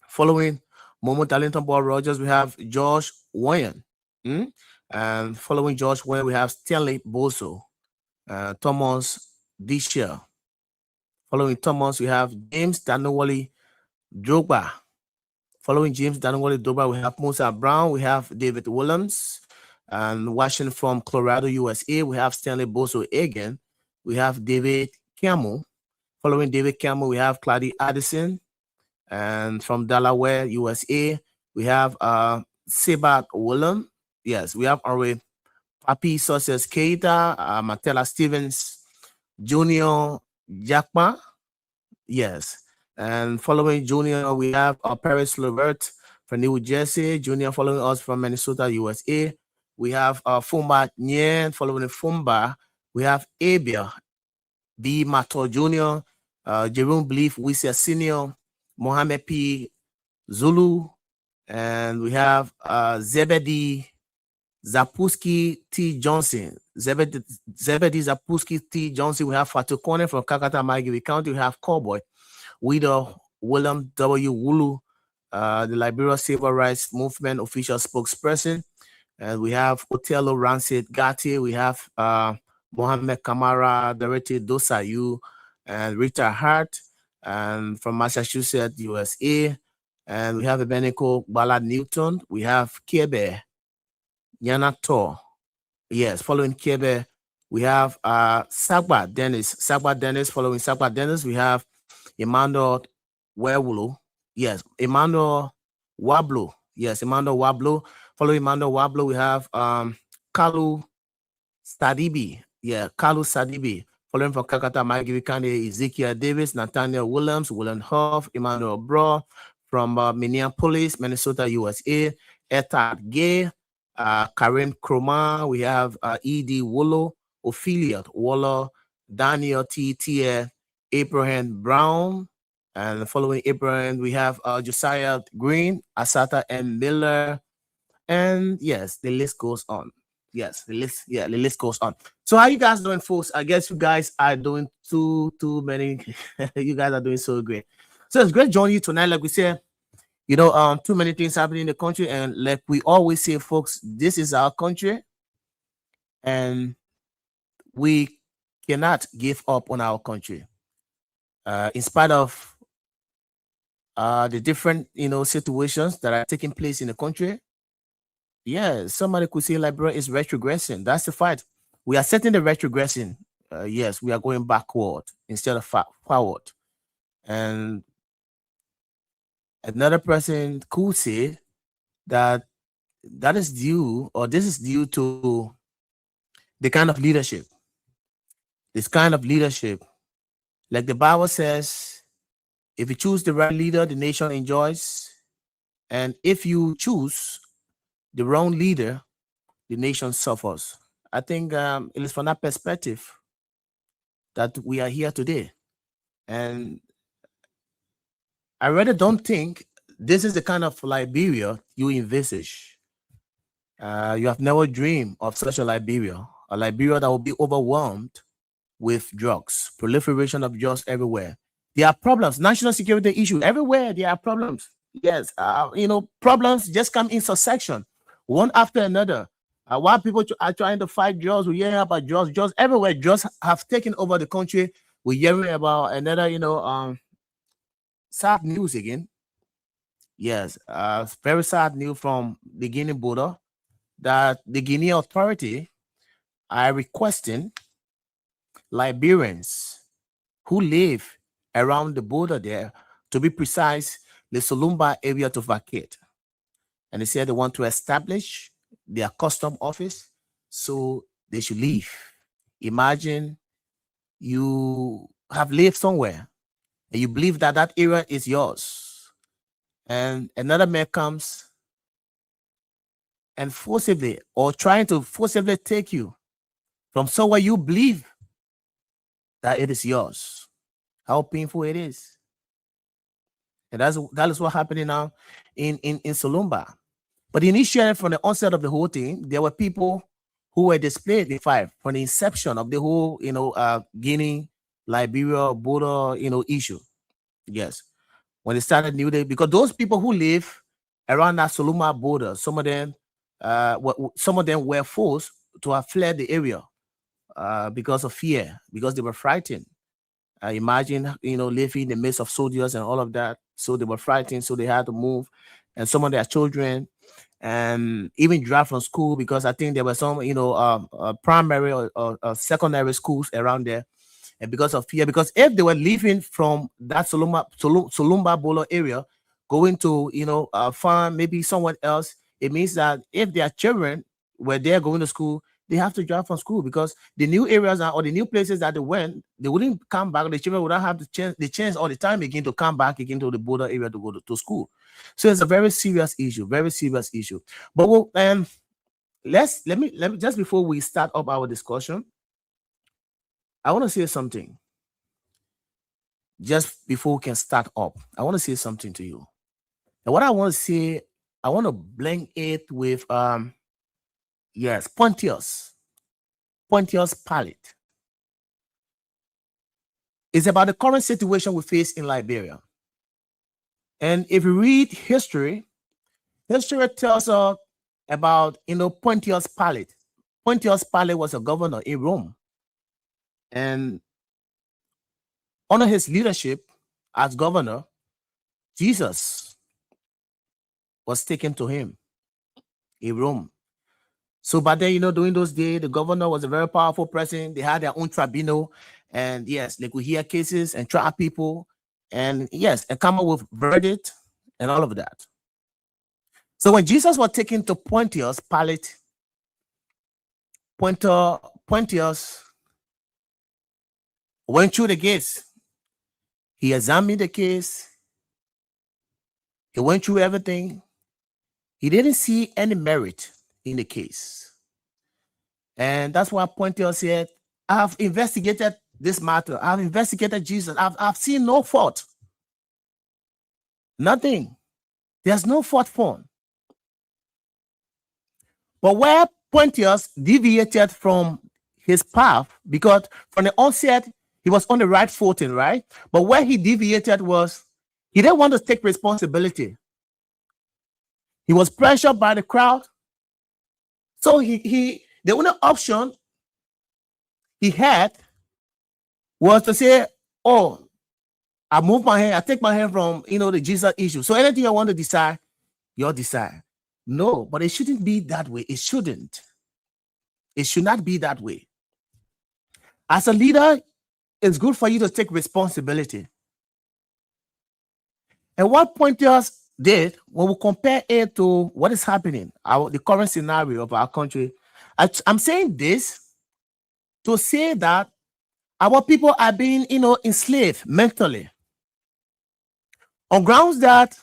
Following Momo Darlington Boy Rogers, we have Josh Wayne. And following Josh Wayne, we have Stanley Boso, Thomas Disher. Following Thomas, we have James Danowali Drogba. Following James Danowali Drogba, we have Musa Brown, we have David Williams, And watching from Colorado, USA, we have Stanley Boso again. We have David Campbell. Following David Campbell, we have Claudia Addison. And from Delaware, USA, we have Sebat Willem. Yes, we have already Papi Success Keita, Matella Stevens, Junior Jackma. Yes. And following Junior, we have Paris Levert from New Jersey. Junior following us from Minnesota, USA. We have Fumba Nyen. Following Fumba, we have Abia B. Mato Jr., Jerome Belief Wisia Senior, Mohammed P. Zulu, and we have Zebedi Zapuski T. Johnson. Zebedi Zapuski T. Johnson. We have Fatu Kone from Kakata Magiri County. We have Cowboy Widow William W. Wulu, the Liberia Civil Rights Movement official spokesperson. And we have Otello Rancid Gatti. We have Mohammed Kamara, Dorothy Dosayu, and Rita Hart, and from Massachusetts, USA. And we have Ebeniko Ballard Newton. We have Kebe Yanato. Yes, following Kebe, we have Sagba Dennis. Sagba Dennis. Following Sagba Dennis, we have Emmanuel Wewulu. Yes, Emmanuel Wablo. Yes, Emmanuel Wablo. Following Emmanuel Wablo, we have Kalu Sadibi. Yeah, Kalu Sadibi. Following from Kakata Magiri County, Ezekiel Davis, Nathaniel Williams, William Huff, Emmanuel Bro from Minneapolis, Minnesota, USA, Etad Gay, Karen Kroma. We have E.D. Wolo, Ophelia Waller, Daniel T. T. Abraham Brown. And following Abraham, we have Josiah Green, Asata M. Miller. And yes, the list goes on. Yes, the list goes on. So how you guys doing, folks? I guess you guys are doing too many. You guys are doing so great. So it's great joining you tonight. Like we said, too many things happening in the country, and like we always say, folks, this is our country, and we cannot give up on our country. In spite of the different situations that are taking place in the country. Yeah, somebody could say Liberia is retrogressing. That's the fact. We are setting the retrogressing. Yes, we are going backward instead of forward. And another person could say that is due, or this is due to the kind of leadership. This kind of leadership, like the Bible says, if you choose the right leader, the nation enjoys. And if you choose the wrong leader, the nation suffers. I think it is from that perspective that we are here today. And I really don't think this is the kind of Liberia you envisage. You have never dreamed of such a Liberia that will be overwhelmed with drugs, proliferation of drugs everywhere. There are problems, national security issues everywhere. There are problems. Yes, problems just come in succession, one after another. While people are trying to fight drugs, we hear about drugs everywhere. Drugs have taken over the country. We're hearing about another, sad news again. Yes, very sad news from the Guinea border that the Guinea authority are requesting Liberians who live around the border there, to be precise, the Solumba area, to vacate. And they said they want to establish their custom office, so they should leave. Imagine you have lived somewhere and you believe that that area is yours, and another man comes and forcibly or trying to forcibly take you from somewhere you believe that it is yours. How painful it is. And that is what happening now in Solumba. But initially, from the onset of the whole thing, there were people who were displayed in fire from the inception of the whole, Guinea, Liberia border, issue. Yes. When it started New Day, because those people who live around that Solumba border, some of them were forced to have fled the area because of fear, because they were frightened. Imagine, living in the midst of soldiers and all of that. So they were frightened, so they had to move. And some of their children and even dropped from school because I think there were some, primary or secondary schools around there, and because of fear. Because if they were leaving from that Solumba Bolo area, going to farm maybe somewhere else, it means that if their children were there going to school, they have to drop from school because the new areas or the new places that they went, they wouldn't come back. The children would not have the chance all the time again to come back again to the border area to go to school. So it's a very serious issue, very serious issue. But let me just before we start up our discussion, I want to say something. Just before we can start up, I want to say something to you. And what I want to say, I want to blend it with Pontius Pilate. It's about the current situation we face in Liberia. And if you read history tells us about Pontius Pilate. Pontius Pilate was a governor in Rome. And under his leadership as governor, Jesus was taken to him in Rome. So back then, during those days, the governor was a very powerful person. They had their own tribunal. And yes, they could hear cases and try people. And yes, and come up with verdict and all of that. So when Jesus was taken to Pontius Pilate, Pontius went through the case. He examined the case. He went through everything. He didn't see any merit in the case. And that's why Pontius said, I've investigated this matter. I've investigated Jesus. I've seen no fault. Nothing. There's no fault found. But where Pontius deviated from his path, because from the onset, he was on the right footing, right? But where he deviated was, he didn't want to take responsibility. He was pressured by the crowd. So the only option he had was to say, oh, I move my hand, I take my hand from, the Jesus issue. So anything I want to decide, you'll decide. No, but it shouldn't be that way. It shouldn't. It should not be that way. As a leader, it's good for you to take responsibility. And what Pontius did, when we compare it to what is happening, the current scenario of our country, I'm saying this to say that our people are being, enslaved mentally on grounds that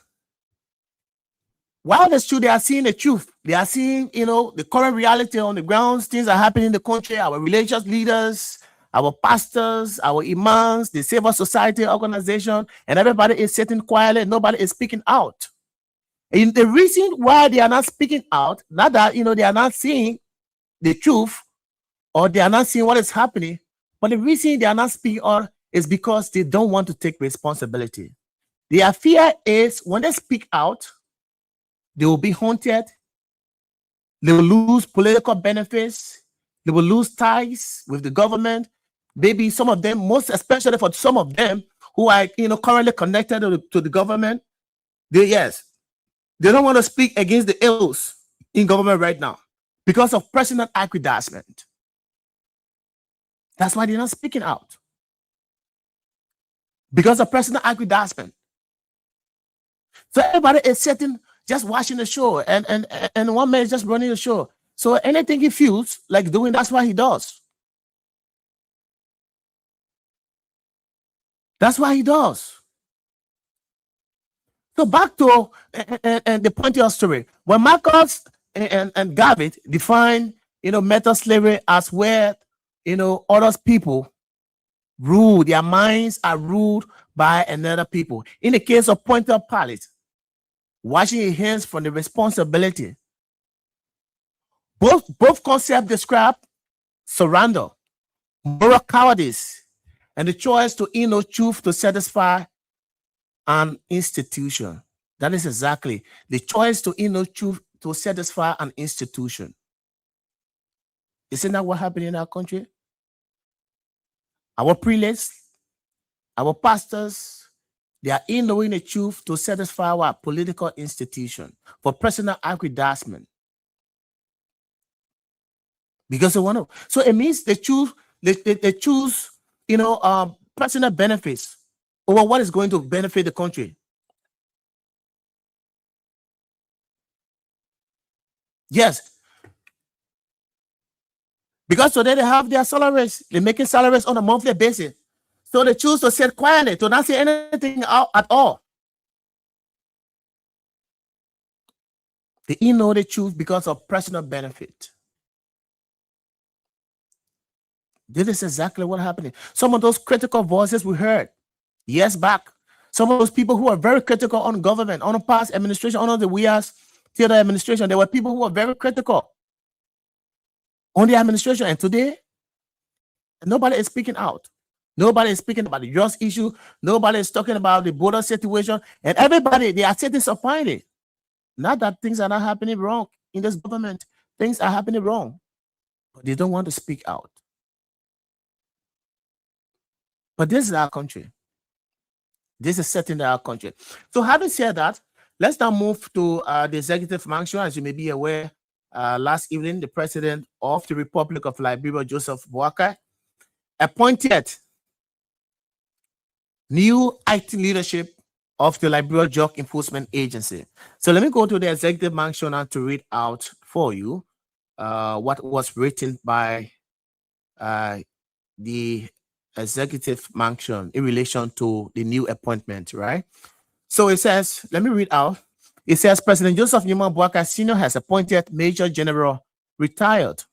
while it's true, they are seeing the truth. They are seeing, the current reality on the grounds. Things are happening in the country. Our religious leaders, our pastors, our imams, the civil society organization, and everybody is sitting quietly. Nobody is speaking out. And the reason why they are not speaking out, not that, they are not seeing the truth or they are not seeing what is happening, but the reason they are not speaking out is because they don't want to take responsibility. Their fear is when they speak out, they will be haunted. They will lose political benefits. They will lose ties with the government. Maybe some of them, most especially for some of them who are, currently connected to the government, they don't want to speak against the ills in government right now because of personal aggrandizement. That's why they're not speaking out. Because of personal aggrandizement. So everybody is sitting, just watching the show, and one man is just running the show. So anything he feels like doing, that's what he does. That's what he does. So back to and the Pontius story. When Marcus and Garvey define, meta slavery as where, other people rule, their minds are ruled by another people. In the case of Pontius Pilate, washing his hands from the responsibility. Both concepts describe surrender, moral cowardice, and the choice to truth to satisfy an institution. That is exactly the choice to truth to satisfy an institution. Isn't that what happened in our country? Our prelates, our pastors, They are ignoring the truth to satisfy our political institution for personal aggrandizement. Because they want to. So it means they choose, they choose, personal benefits over what is going to benefit the country. Yes. Because today they have their salaries. They're making salaries on a monthly basis. So they choose to sit quietly, to not say anything out at all. They ignore the truth because of personal benefit. This is exactly what happened. Some of those critical voices we heard years back, some of those people who are very critical on government, on the past administration, on the WIAS theater administration, there were people who were very critical on the administration. And today, nobody is speaking out. Nobody is speaking about the just issue. Nobody is talking about the border situation. And everybody, they are still disappointed. Not that things are not happening wrong in this government. Things are happening wrong. But they don't want to speak out. But this is our country. This is setting our country. So having said that, let's now move to the executive mansion. As you may be aware, last evening, the president of the Republic of Liberia, Joseph Boakai, appointed new IT leadership of the Liberia Drug Enforcement Agency. So let me go to the executive mansion now to read out for you what was written by the executive mansion in relation to the new appointment, right? So it says, let me read out. It says, President Joseph Newman Boakai Sr. has appointed Major General retired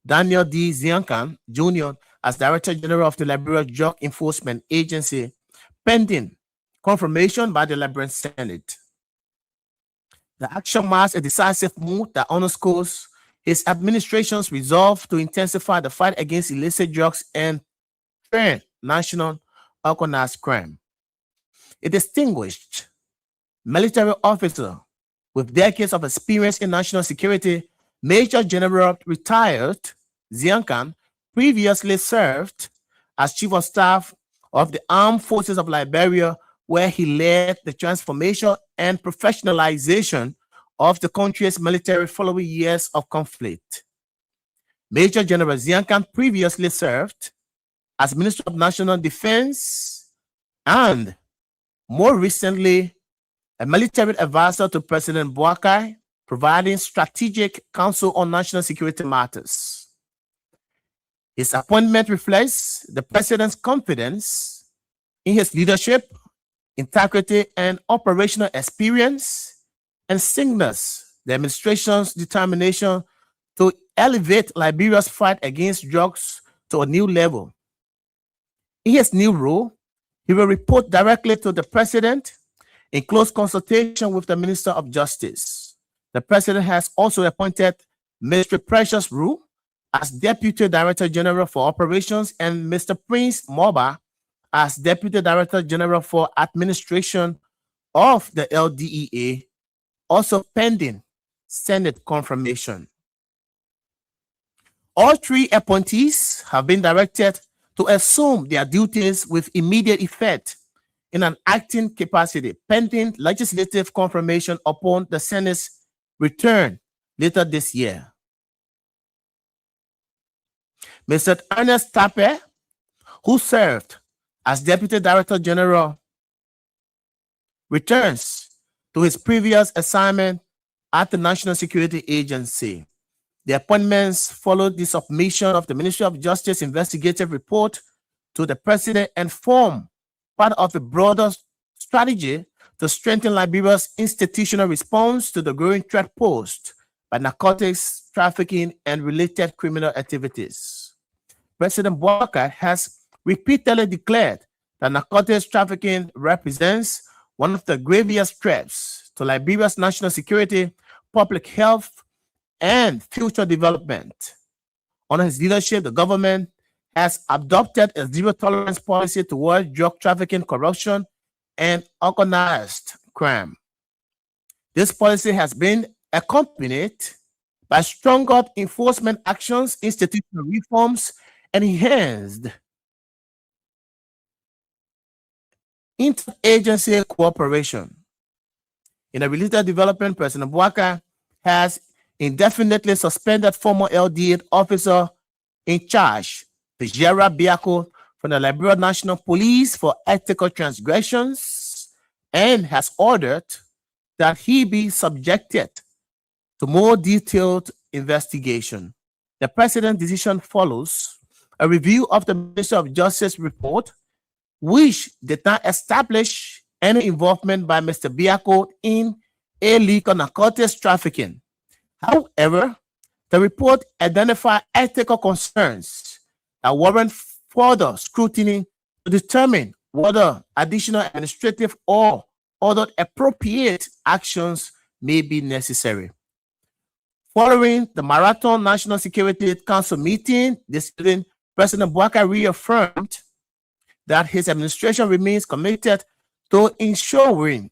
Daniel D. Ziankan Jr. as Director General of the Liberia Drug Enforcement Agency, pending confirmation by the Liberian Senate. The action marks a decisive move that underscores his administration's resolve to intensify the fight against illicit drugs and national organized crime. A distinguished military officer with decades of experience in national security, Major General retired Ziankan previously served as Chief of Staff of the Armed Forces of Liberia, where he led the transformation and professionalization of the country's military following years of conflict. Major General Ziankan previously served as Minister of National Defense and, more recently, a military advisor to President Boakai, providing strategic counsel on national security matters. His appointment reflects the president's confidence in his leadership, integrity, and operational experience, and signals the administration's determination to elevate Liberia's fight against drugs to a new level. In his new role, he will report directly to the president in close consultation with the Minister of Justice. The president has also appointed Mr. Precious Rue as Deputy Director General for Operations and Mr. Prince Moba as Deputy Director General for Administration of the LDEA, also pending Senate confirmation. All three appointees have been directed to assume their duties with immediate effect in an acting capacity, pending legislative confirmation upon the Senate's return later this year. Mr. Ernest Tappe, who served as Deputy Director General, returns to his previous assignment at the National Security Agency. The appointments followed the submission of the Ministry of Justice investigative report to the president and form part of a broader strategy to strengthen Liberia's institutional response to the growing threat posed by narcotics, trafficking, and related criminal activities. President Boakai has repeatedly declared that narcotics trafficking represents one of the gravest threats to Liberia's national security, public health, and future development. Under his leadership, the government has adopted a zero-tolerance policy towards drug trafficking, corruption, and organized crime. This policy has been accompanied by stronger enforcement actions, institutional reforms, and enhanced interagency cooperation. In a related development, President Bouaka has indefinitely suspended former LDA officer in charge, Fitzgerald Biako, from the Liberia National Police for ethical transgressions and has ordered that he be subjected to more detailed investigation. The president's decision follows a review of the Minister of Justice report, which did not establish any involvement by Mr. Biako in illegal narcotics trafficking. However, the report identified ethical concerns that warrant further scrutiny to determine whether additional administrative or other appropriate actions may be necessary. Following the Marathon National Security Council meeting this evening, President Bouaka reaffirmed that his administration remains committed to ensuring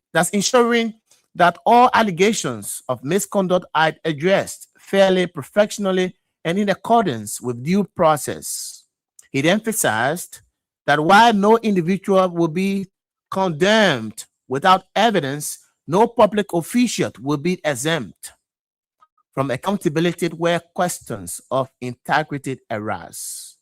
that all allegations of misconduct are addressed fairly, professionally, and in accordance with due process. It emphasized that while no individual will be condemned without evidence, no public official will be exempt from accountability where questions of integrity arise.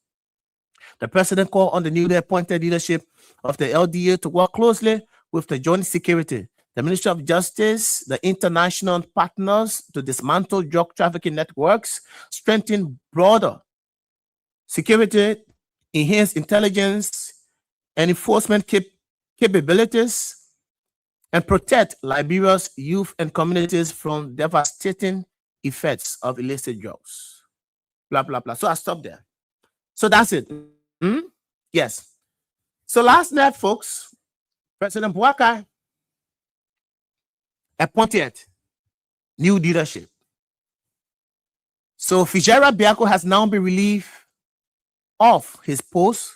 The president called on the newly appointed leadership of the LDA to work closely with the Joint Security, the Ministry of Justice, the international partners to dismantle drug trafficking networks, strengthen broader security, enhance intelligence and enforcement capabilities, and protect Liberia's youth and communities from devastating effects of illicit drugs. Blah, blah, blah. So I stop there. So that's it. Yes. So last night, folks, President Bouaka appointed new leadership. So Fitzgerald Biako has now been relieved of his post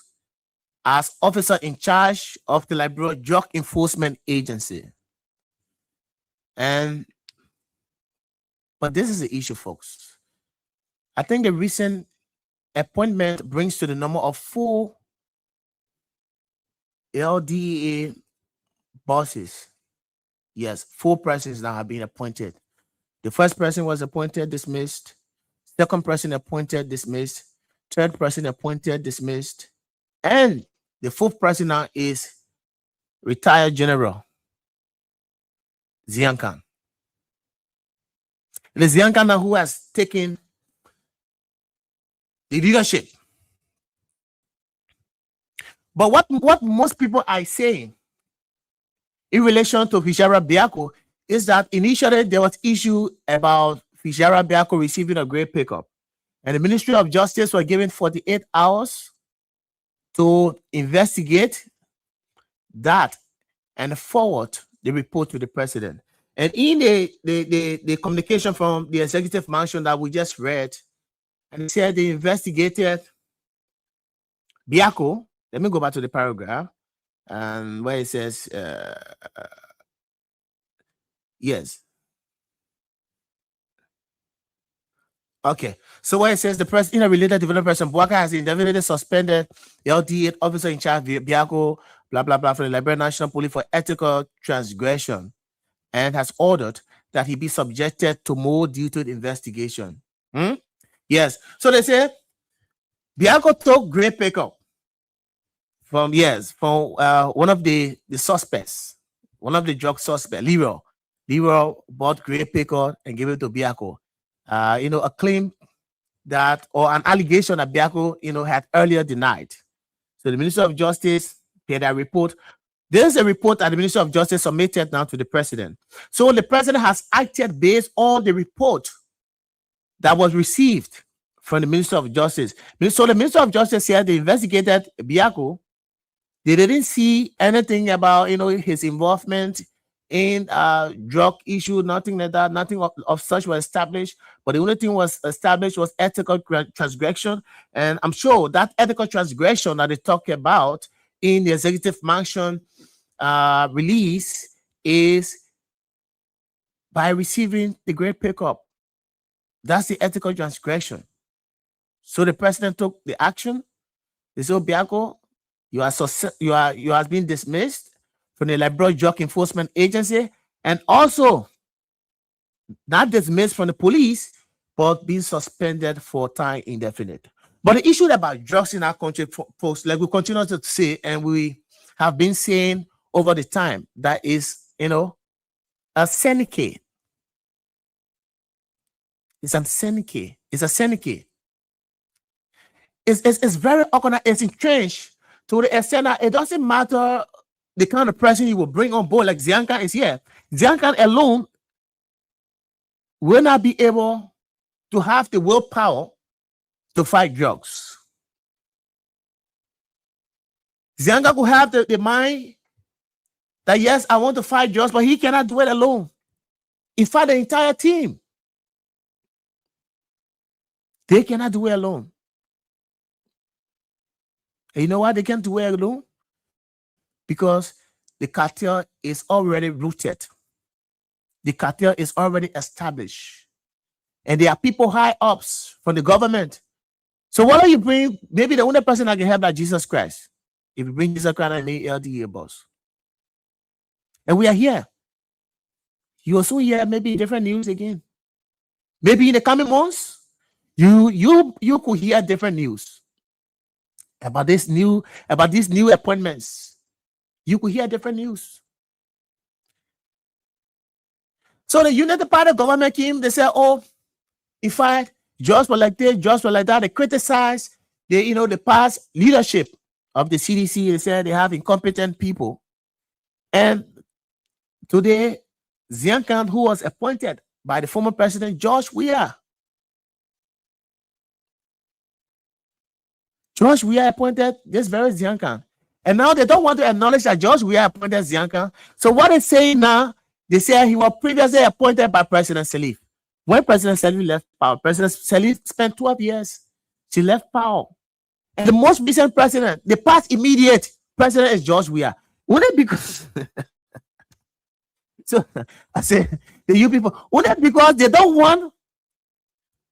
as officer in charge of the Liberia Drug Enforcement Agency. But this is the issue, folks. I think the recent appointment brings to the number of 4 LDA bosses. Yes, 4 persons now have been appointed. The first person was appointed, dismissed. Second person appointed, dismissed. Third person appointed, dismissed. And the 4th person now is retired General Ziankan. It is Ziankan now who has taken the leadership. But what most people are saying in relation to Fitzgerald Biako is that initially there was issue about Fitzgerald Biako receiving a great pickup. And the Ministry of Justice were given 48 hours to investigate that and forward the report to the president. And in the communication from the executive mansion that we just read, and it said they investigated Biako. Let me go back to the paragraph and where it says, yes. Okay, so where it says the president, in a related development person, Bouaka has indefinitely suspended the LDA officer in charge, Biako, blah, blah, blah, for the Liberia National Police for ethical transgression and has ordered that he be subjected to more detailed investigation. Yes, so they say Biako took great pickup from one of the suspects, one of the drug suspects, Leroy. Leroy bought great pickup and gave it to Biako. A claim that, or an allegation that Biako, had earlier denied. So the Minister of Justice paid a report. There's a report that the Minister of Justice submitted now to the president. So the president has acted based on the report that was received from the Minister of Justice. So the Minister of Justice said they investigated Biako. They didn't see anything about, his involvement in drug issue, nothing like that, nothing of such was established. But the only thing was established was ethical transgression. And I'm sure that ethical transgression that they talk about in the executive mansion release is by receiving the great pickup. That's the ethical transgression. So the president took the action. They said, Biako, you have been dismissed from the Liberal Drug Enforcement Agency, and also not dismissed from the police, but being suspended for time indefinite. But the issue about drugs in our country, folks, like we continue to say, and we have been saying over the time, that is, a syndicate. It's a syndicate. It's a syndicate. It's very organized. It's entrenched to the extent that it doesn't matter the kind of person you will bring on board, like Ziankan is here. Ziankan alone will not be able to have the willpower to fight drugs. Ziankan could have the mind that, yes, I want to fight drugs, but he cannot do it alone. In fact, the entire team, they cannot do it alone. And you know why they can't do it alone? Because the cartel is already rooted. The cartel is already established. And there are people high ups from the government. So why don't you bring, maybe the only person that can help that Jesus Christ? If you bring Jesus Christ and make LDA boss. And we are here. You will soon hear maybe different news again. Maybe in the coming months, you could hear different news about these new appointments. You could hear different news. So the United Party government came, they said, oh, in fact, just for like this, just for like that. They criticize the past leadership of the CDC. They said they have incompetent people. And today, Ziankan, who was appointed by the former president, George Weah. George Weah appointed this very Ziankan. And now they don't want to acknowledge that George Weah appointed Ziankan. So what they say now, they say he was previously appointed by President Salif. When President Salif left power, President Salif spent 12 years. She left power. And the most recent president, the past immediate president is George Weah. Wouldn't it because so I say the you people, wouldn't it because they don't want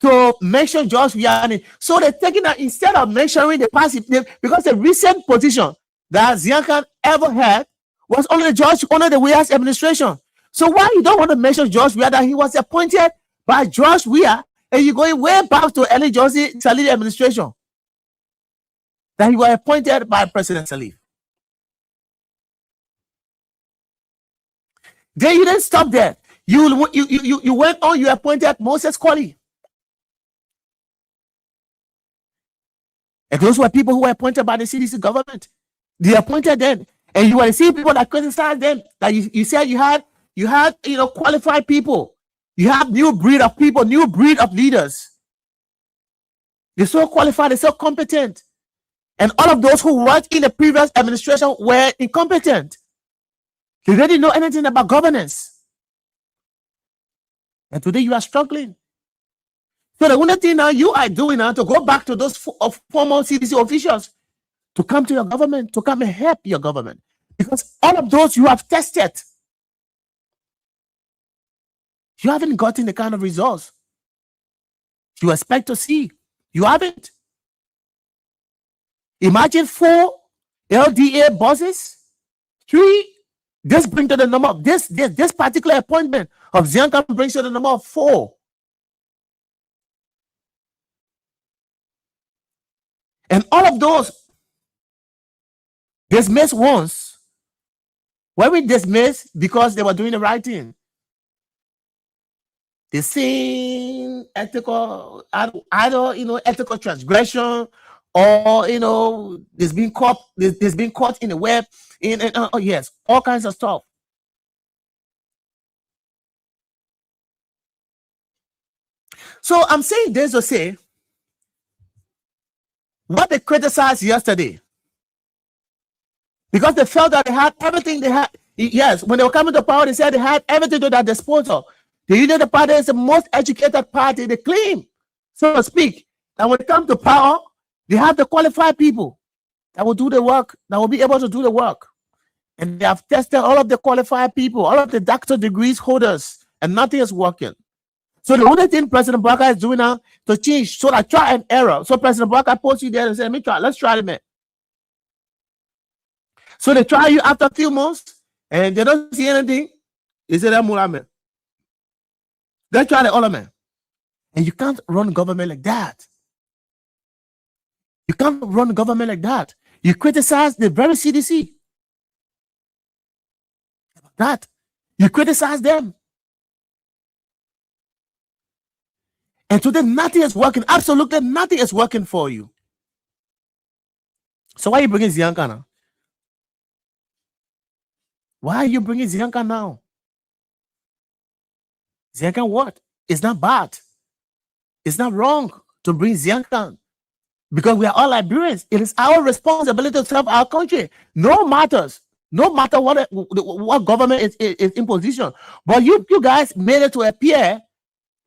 to mention George Weah? So they're taking that instead of mentioning the past, because the recent position that Ziankan ever had was under the Weah's administration. So why you don't want to mention George Weah, that he was appointed by George Weah, and you're going way back to Ellen Johnson Sirleaf administration, that he was appointed by President Sirleaf. Then you didn't stop there. You went on, you appointed Moses Colley. And those were people who were appointed by the CDC government. They appointed them. And you were seeing people that criticized them. That you said you had qualified people. You have new breed of people, new breed of leaders. They're so qualified, they're so competent. And all of those who worked in the previous administration were incompetent. They didn't know anything about governance. And today you are struggling. So the only thing now you are doing now to go back to those former CDC officials to come to your government, to come and help your government. Because all of those you have tested, you haven't gotten the kind of results you expect to see. You haven't. Imagine 4 LDA bosses, 3. This brings to the number of this particular appointment of Ziankan brings to the number of 4. And all of those dismissed ones were we dismissed because they were doing the right thing. The same ethical, either ethical transgression, or there's been caught in the web, yes, all kinds of stuff. So I'm saying this to say what they criticized yesterday, because they felt that they had everything they had. Yes, when they were coming to power, they said they had everything to their disposal. The United Party is the most educated party. They claim, so to speak, that when it comes to power, they have the qualified people that will do the work, that will be able to do the work. And they have tested all of the qualified people, all of the doctor degrees holders, and nothing is working. So the only thing President Boubacar is doing now to change, so that try and error. So President Boubacar puts you there and said, let's try it, man. So they try you after a few months, and they don't see anything. They say that Mulaman. They try the other man. And you can't run government like that. You can't run government like that. You criticize the very CDC. That you criticize them. And today nothing is working. Absolutely nothing is working for you. So why are you bringing Zianka now? Why are you bringing Zianka now? Zianka what? It's not bad. It's not wrong to bring Zianka because we are all Liberians. It is our responsibility to serve our country. No matter what government is in position. But you guys made it to appear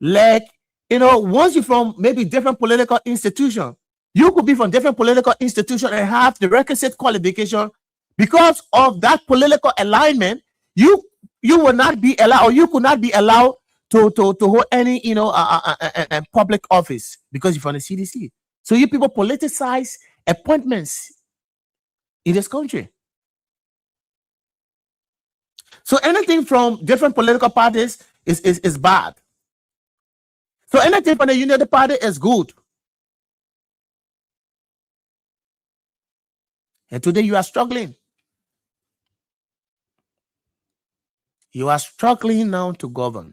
like, once you're from maybe different political institution, you could be from different political institution and have the requisite qualification. Because of that political alignment, you will not be allowed, or you could not be allowed to hold any public office because you're from the CDC. So you people politicize appointments in this country. So anything from different political parties is bad. So anything from the United Party is good. And today you are struggling. You are struggling now to govern.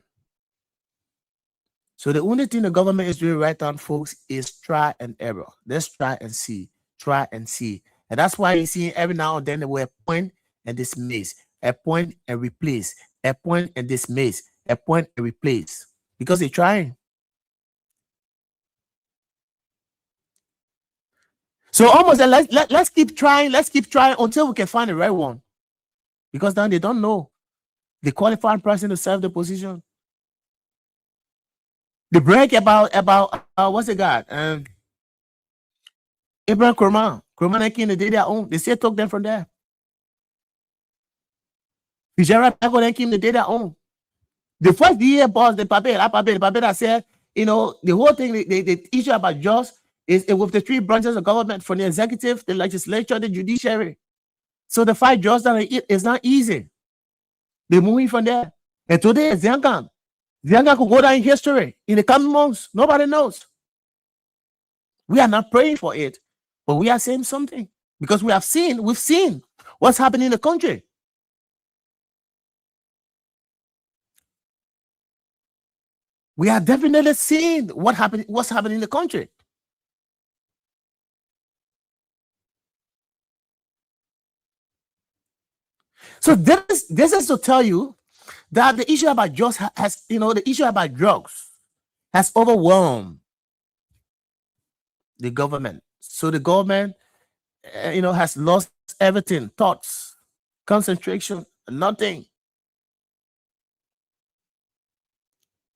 So the only thing the government is doing right now, folks, is try and error. Let's try and see. Try and see. And that's why you see every now and then they will appoint and dismiss. Appoint and replace. Appoint and dismiss. Appoint and replace. Because they're trying. So almost let's keep trying. Let's keep trying until we can find the right one. Because now they don't know the qualified person to serve the position. The break about what's the guy? Abraham Kurman. Kurman came, they did their own. They still took them from there. Fitzgerald Paco then came, they did their own. The first year boss, the Papel said, the whole thing, the issue about jobs is with the three branches of government, from the executive, the legislature, the judiciary. So the fight jobs that is not easy. They're moving from there. And today, Zianka could go down in history in the coming months. Nobody knows. We are not praying for it, but we are saying something because we've seen what's happening in the country. We are definitely seeing what's happening in the country. So this is to tell you that the issue about drugs has overwhelmed the government. So the government, has lost everything: thoughts, concentration, nothing.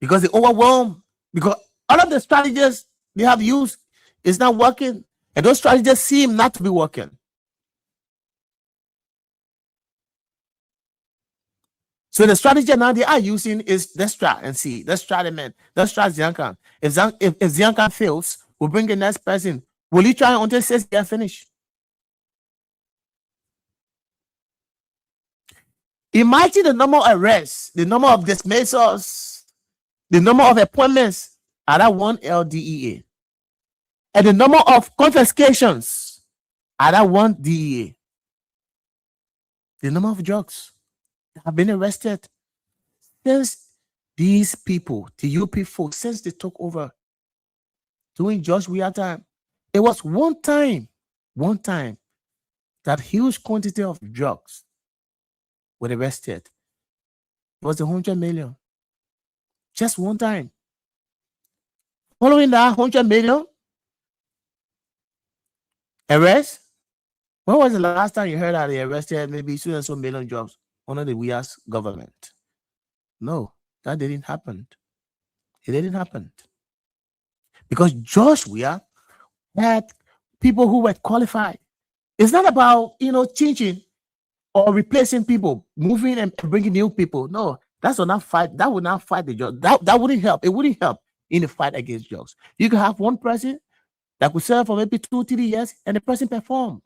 Because they overwhelmed. Because all of the strategies they have used is not working, and those strategies seem not to be working. So the strategy now they are using is let's try and see. Let's try the man. Let's try Zianka. If Zianka fails, we'll bring the next person. Will you try until 6 years finish? Imagine the number of arrests, the number of dismissals, the number of appointments at that one LDEA, and the number of confiscations at that one DEA. The number of drugs have been arrested since these people, the UP folks, since they took over during George Weah time. It was one time that huge quantity of drugs were arrested. It was 100 million. Just one time. Following that 100 million arrest, when was the last time you heard that they arrested maybe so and so million drugs under the Weah's government? No, that didn't happen. It didn't happen. Because George Weah had people who were qualified. It's not about, changing or replacing people, moving and bringing new people. No, that would not fight the drugs. That wouldn't help. It wouldn't help in the fight against drugs. You could have one person that could serve for maybe 2-3 years and the person performed.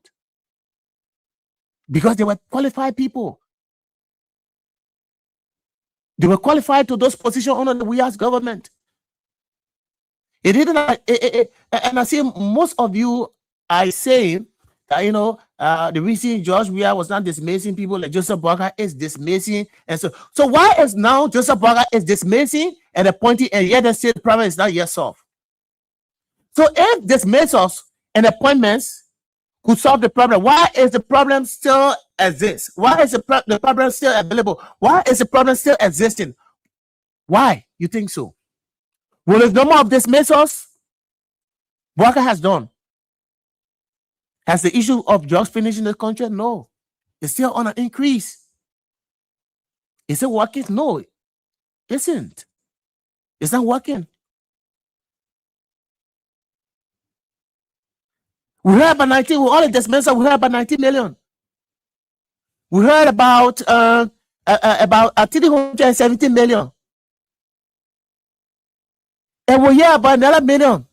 Because they were qualified people. They were qualified to those positions under the WIA's government. It didn't, and I see most of you are saying that, the reason George Weah was not dismissing people like Joseph Boakai is dismissing. And so why is now Joseph Boakai is dismissing and appointing, and yet they say the problem is not yet solved? So if dismissals and appointments could solve the problem, why is the problem still exist? Why is the problem still available? Why is the problem still existing? Why you think so? Will the number of dismissals Boakai has done? Has the issue of drugs finished in the country? No. It's still on an increase. Is it working? No, it isn't. It's not working. We heard about 19, with all the dismissals, we heard about 19 million. We heard about 370 million. And we'll hear about another million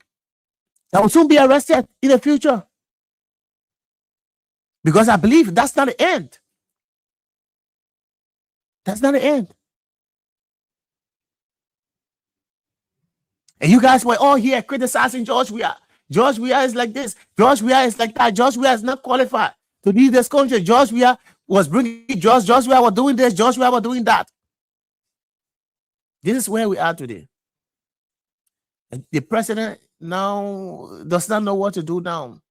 that will soon be arrested in the future. Because I believe that's not the end. That's not the end. And you guys were all here criticizing George Weah. George Weah is like this. George Weah is like that. George Weah is not qualified to lead this country. George Weah was bringing George Weah was doing this. George Weah was doing that. This is where we are today. And the president now does not know what to do now,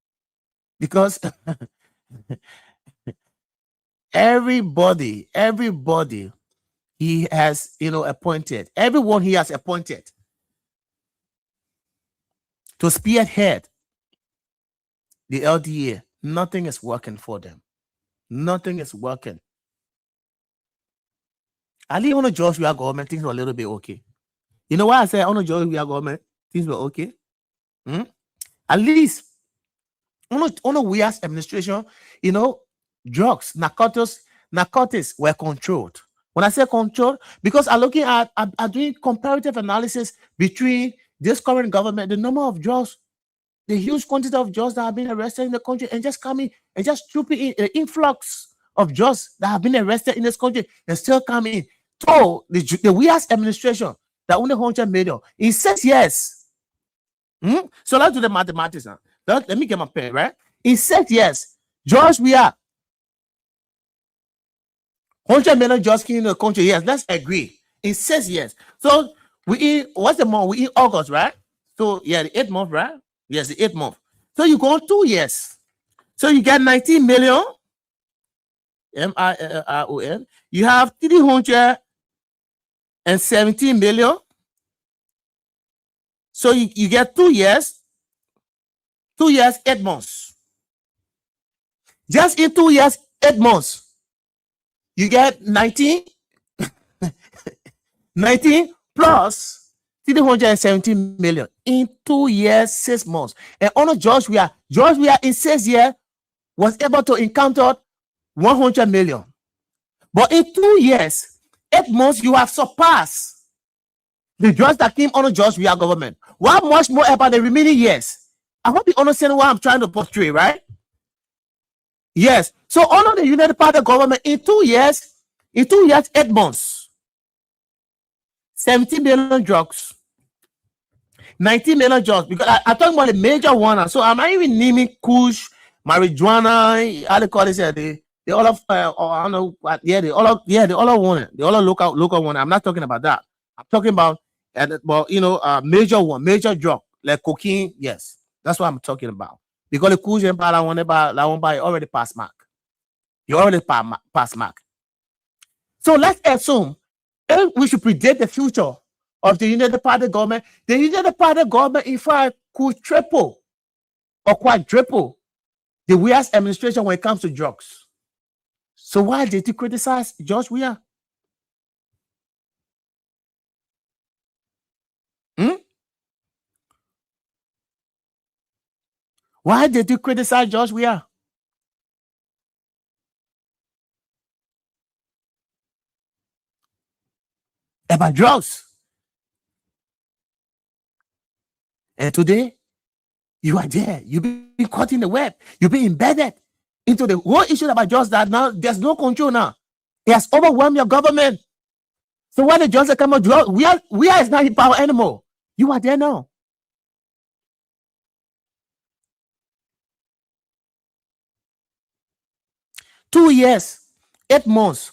because everybody he has appointed, everyone he has appointed to spearhead the LDA, nothing is working for them. Nothing is working. I leave on the George Weah government, things were a little bit okay. You know why I say on the George Weah government, things were okay? At least on the Weah's administration, drugs, narcotics were controlled. When I say controlled, because I'm looking at doing comparative analysis between this current government, the number of drugs, the huge quantity of drugs that have been arrested in the country, and just coming and just trooping in, the influx of drugs that have been arrested in this country and still coming in. So the Weah's administration, that only 100 million in 6 years. So let's do the mathematics now. Let me get my pen, right? In 6 years, George Weah, 100 million drugs came in the country. Yes, let's agree. In 6 years. So what's the month? We in August, right? So yeah, the 8th month, right? Yes, the 8th month. So you go on 2 years. So you get 19 million. MILRON. You have 317 million. So you get 2 years. 2 years, 8 months. Just in 2 years, 8 months, you get 19 plus 317 million in 2 years, 6 months. And on George Weah in 6 years was able to encounter 100 million. But in 2 years, 8 months, you have surpassed the drugs that came under George Weah government. What much more about the remaining years? I hope you understand what I'm trying to portray, right? Yes. So under the United Party government, in 2 years, 8 months, 17 million drugs, 19 million drugs. Because I'm talking about the major one. So I'm not even naming Kush, marijuana, how they call it? The all of I don't know what. Yeah, the all of one. The all of local one. I'm not talking about that. I'm talking about major one, major drug like cocaine. Yes, that's what I'm talking about. Because the Kush and that one by already passed mark. You already passed mark. So let's assume if we should predict the future of the United Party government, the United Party government, in fact, could triple or quadruple the Weah's administration when it comes to drugs. So why did you criticize George Weah? Why did you criticize George Weah? About drugs. And today, you are there. You've been caught in the web. You've been embedded into the whole issue about drugs that now there's no control now. It has overwhelmed your government. So when the Johnson come out, we are is not in power anymore. You are there now. Two years, 8 months.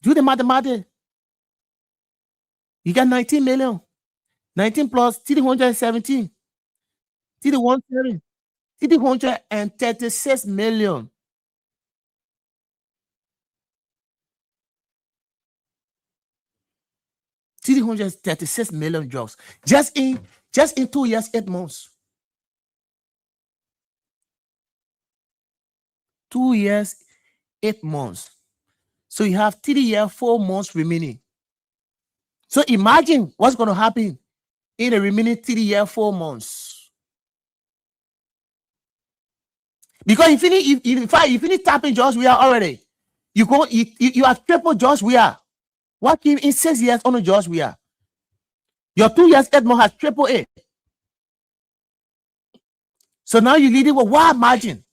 Do the mathematics. You got 19 million. 19 plus 317. 317. 336 million. $336 million jobs. Just in 2 years, 8 months. 2 years, 8 months. So you have 3 years, 4 months remaining. So imagine what's going to happen in the remaining 3 years, 4 months. Because if you finish tapping George Weah already, you have triple George Weah. What came in 6 years on the George Weah? Your 2 years, 8 months has triple it. So now you're leading with wide margin.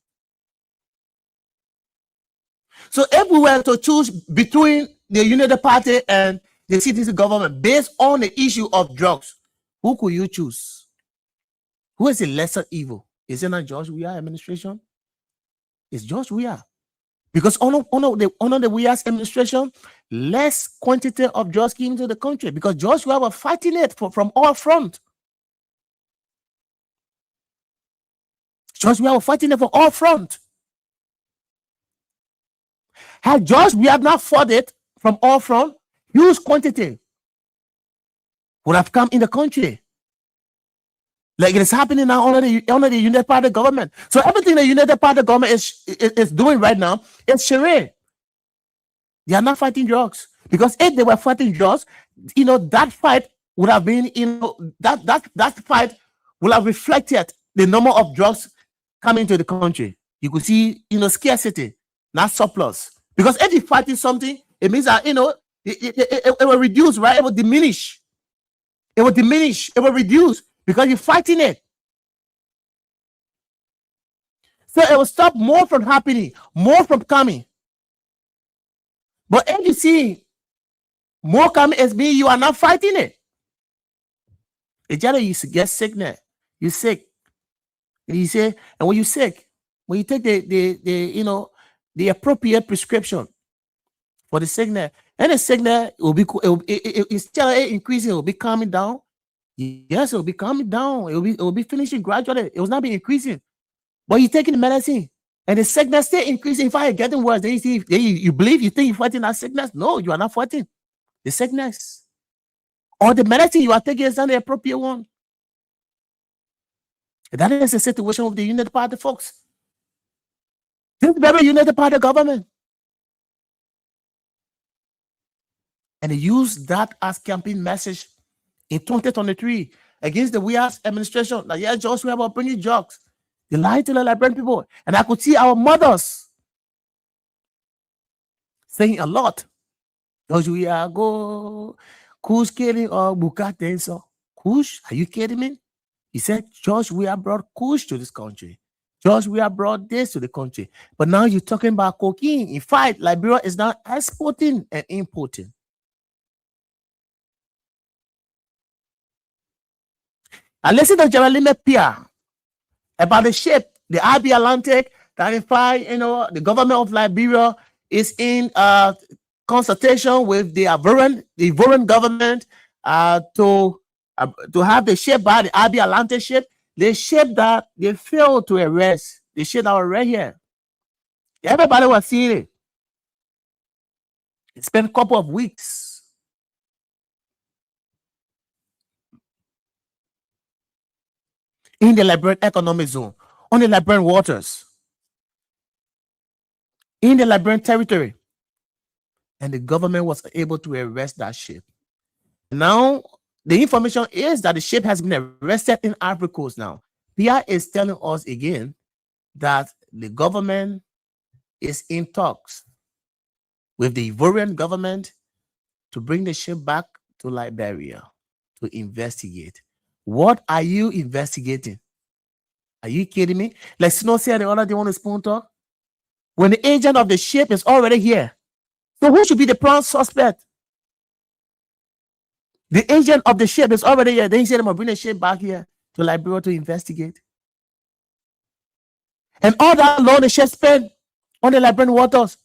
So if we were to choose between the United Party and the citizen government based on the issue of drugs, who could you choose? Who is the lesser evil? Is it not George Weah administration? It's George Weah. Because under the Weah's administration, less quantity of drugs came into the country because George Weah was fighting it from all fronts. George Weah was fighting it from all fronts. Had George Weah not fought it from all fronts, huge quantity would have come in the country. Like it is happening now under the United Party government. So everything the United Party government is doing right now is charade. They are not fighting drugs. Because if they were fighting drugs, that fight would have been, that fight would have reflected the number of drugs coming to the country. You could see, scarcity, not surplus. Because if you're fighting something, it means that, it will reduce, right? It will diminish. It will diminish. It will reduce. Because you're fighting it. So it will stop more from happening, more from coming. But if you see more coming, as means you are not fighting it. It's just you get sickness. You're sick. And you say, and when you're sick, when you take the appropriate prescription for the sickness, and the sickness will be instead of increasing, it will be calming down. Yes, it will be coming down. It will be finishing gradually. It will not be increasing. But you're taking the medicine, and the sickness still increasing. If I are getting worse, then you believe, you think you're fighting that sickness. No, you are not fighting the sickness. Or the medicine you are taking is not the appropriate one. And that is the situation of the United Party folks. This is very United Party government. And they use that as campaign message in 2023 against the Weah's administration. That yeah, George Weah will bring you drugs. They lied to the Liberian people. And I could see our mothers saying a lot. George Weah go Kush killing or Bukate. So Kush, are you kidding me? He said George Weah brought Kush to this country. George Weah brought this to the country. But now you're talking about cocaine. In fact, Liberia is now exporting and importing. And listen to Jeremy Pia about the ship, the IB Atlantic, that in fact, the government of Liberia is in consultation with the Ivorian government to have the ship by the IB Atlantic ship, the ship that they failed to arrest, the ship that was right here. Everybody was seeing it. It spent a couple of weeks. In the Liberian economic zone, on the Liberian waters, in the Liberian territory. And the government was able to arrest that ship. Now, the information is that the ship has been arrested in Ivory Coast now. Pia is telling us again that the government is in talks with the Ivorian government to bring the ship back to Liberia to investigate. What are you investigating? Are you kidding me? Like Snow said the other day on the Spoon Talk, when the agent of the ship is already here. So who should be the prime suspect? The agent of the ship is already here. They said I'm gonna bring the ship back here to Liberia to investigate. And all that long the ship spent on the Liberian waters,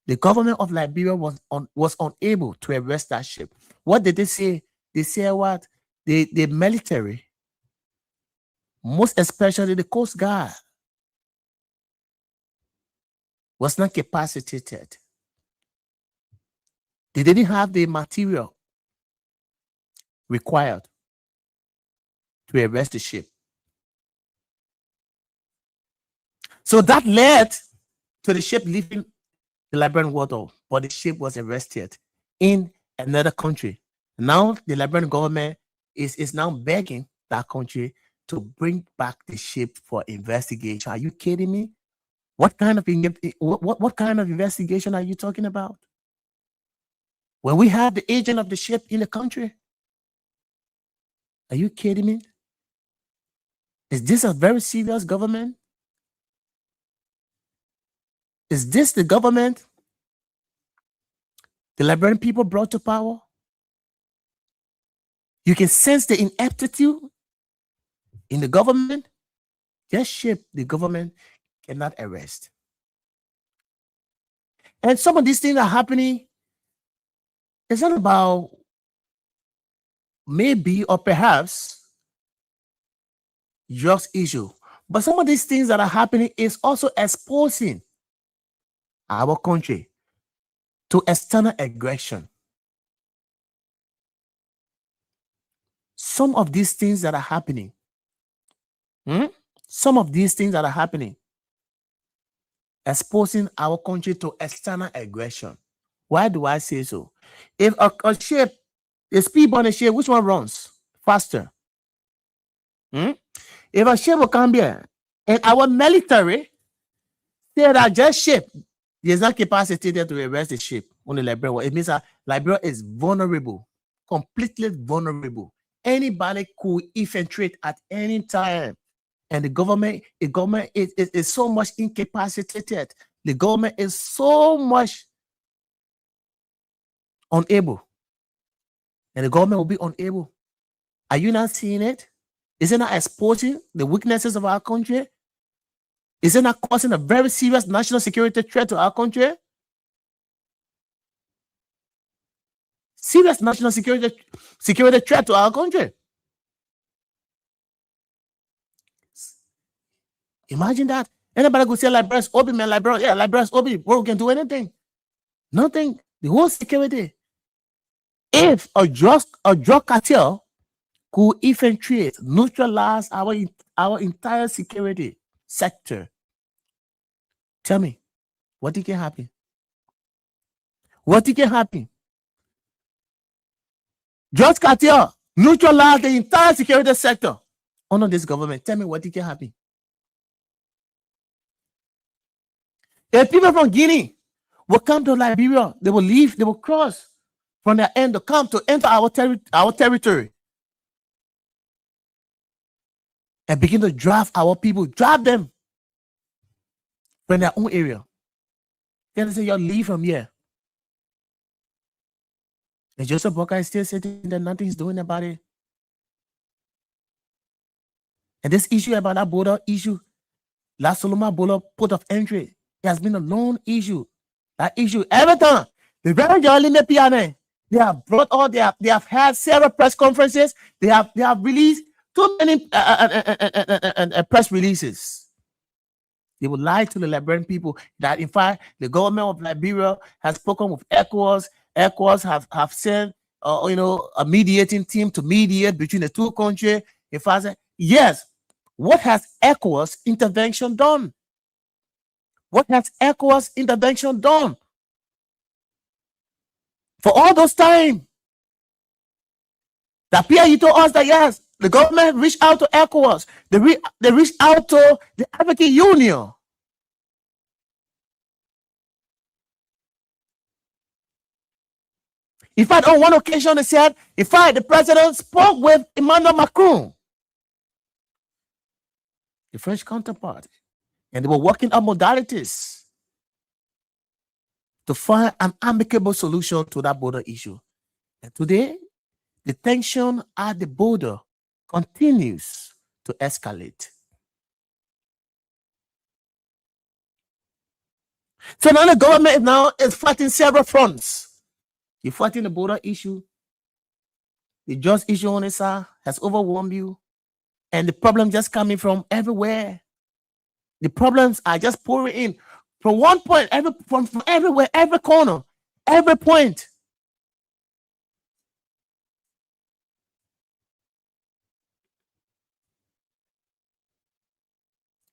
the government of Liberia was unable to arrest that ship. What did they say? They said what? The military, most especially the Coast Guard, was not capacitated. They didn't have the material required to arrest the ship. So that led to the ship leaving the Liberian water, but the ship was arrested in another country. Now the Liberian government is now begging that country to bring back the ship for investigation. Are you kidding me? What kind of investigation are you talking about? When we have the agent of the ship in the country? Are you kidding me? Is this a very serious government? Is this the government the Liberian people brought to power? You can sense the ineptitude in the government. Just ship the government cannot arrest. And some of these things are happening. It's not about maybe or perhaps just issue. But some of these things that are happening is also exposing our country to external aggression. Some of these things that are happening, exposing our country to external aggression. Why do I say so? If a ship, a speedboat on a ship, which one runs faster? If a ship will come here and our military say that just ship, there's not capacity there to arrest the ship on the Liberia. It means that Liberia is vulnerable, completely vulnerable. Anybody could infiltrate at any time. And the government is so much incapacitated. The government is so much unable. And the government will be unable. Are you not seeing it? Is it not exposing the weaknesses of our country? Is it not causing a very serious national security threat to our country? Serious national security threat to our country. Imagine that. Anybody could say Liberia's open, man, Liberia. Yeah, Liberia's open. We can do anything. Nothing. The whole security. If a drug cartel could infiltrate, neutralize our entire security sector, tell me, what can happen? What can happen? Drug cartel neutralize the entire security sector under this government. Tell me what can happen. If people from Guinea will come to Liberia, they will leave, they will cross from their end to come to enter our territory and begin to drive our people, drive them from their own area. Then they say, you'll leave from here. And Joseph Boakai is still sitting there, nothing's doing about it. And this issue about that border issue, La Soloma border port of entry, it has been a long issue. That issue, every time, the very jolly piano, they have brought all, they have had several press conferences, they have released too many press releases. They would lie to the Liberian people that, in fact, the government of Liberia has spoken with ECOWAS. ECOWAS have sent, a mediating team to mediate between the two countries. In fact, yes, what has ECOWAS intervention done? What has ECOWAS intervention done? For all those time, that PIU told us that yes, the government reached out to ECOWAS. They reached out to the African Union. In fact, on one occasion, they said, in fact, the president spoke with Emmanuel Macron, the French counterpart, and they were working on modalities to find an amicable solution to that border issue. And today, the tension at the border continues to escalate. So now the government now is fighting several fronts. You're fighting the border issue. The just issue on its side has overwhelmed you. And the problem just coming from everywhere. The problems are just pouring in from one point, from everywhere, every corner, every point.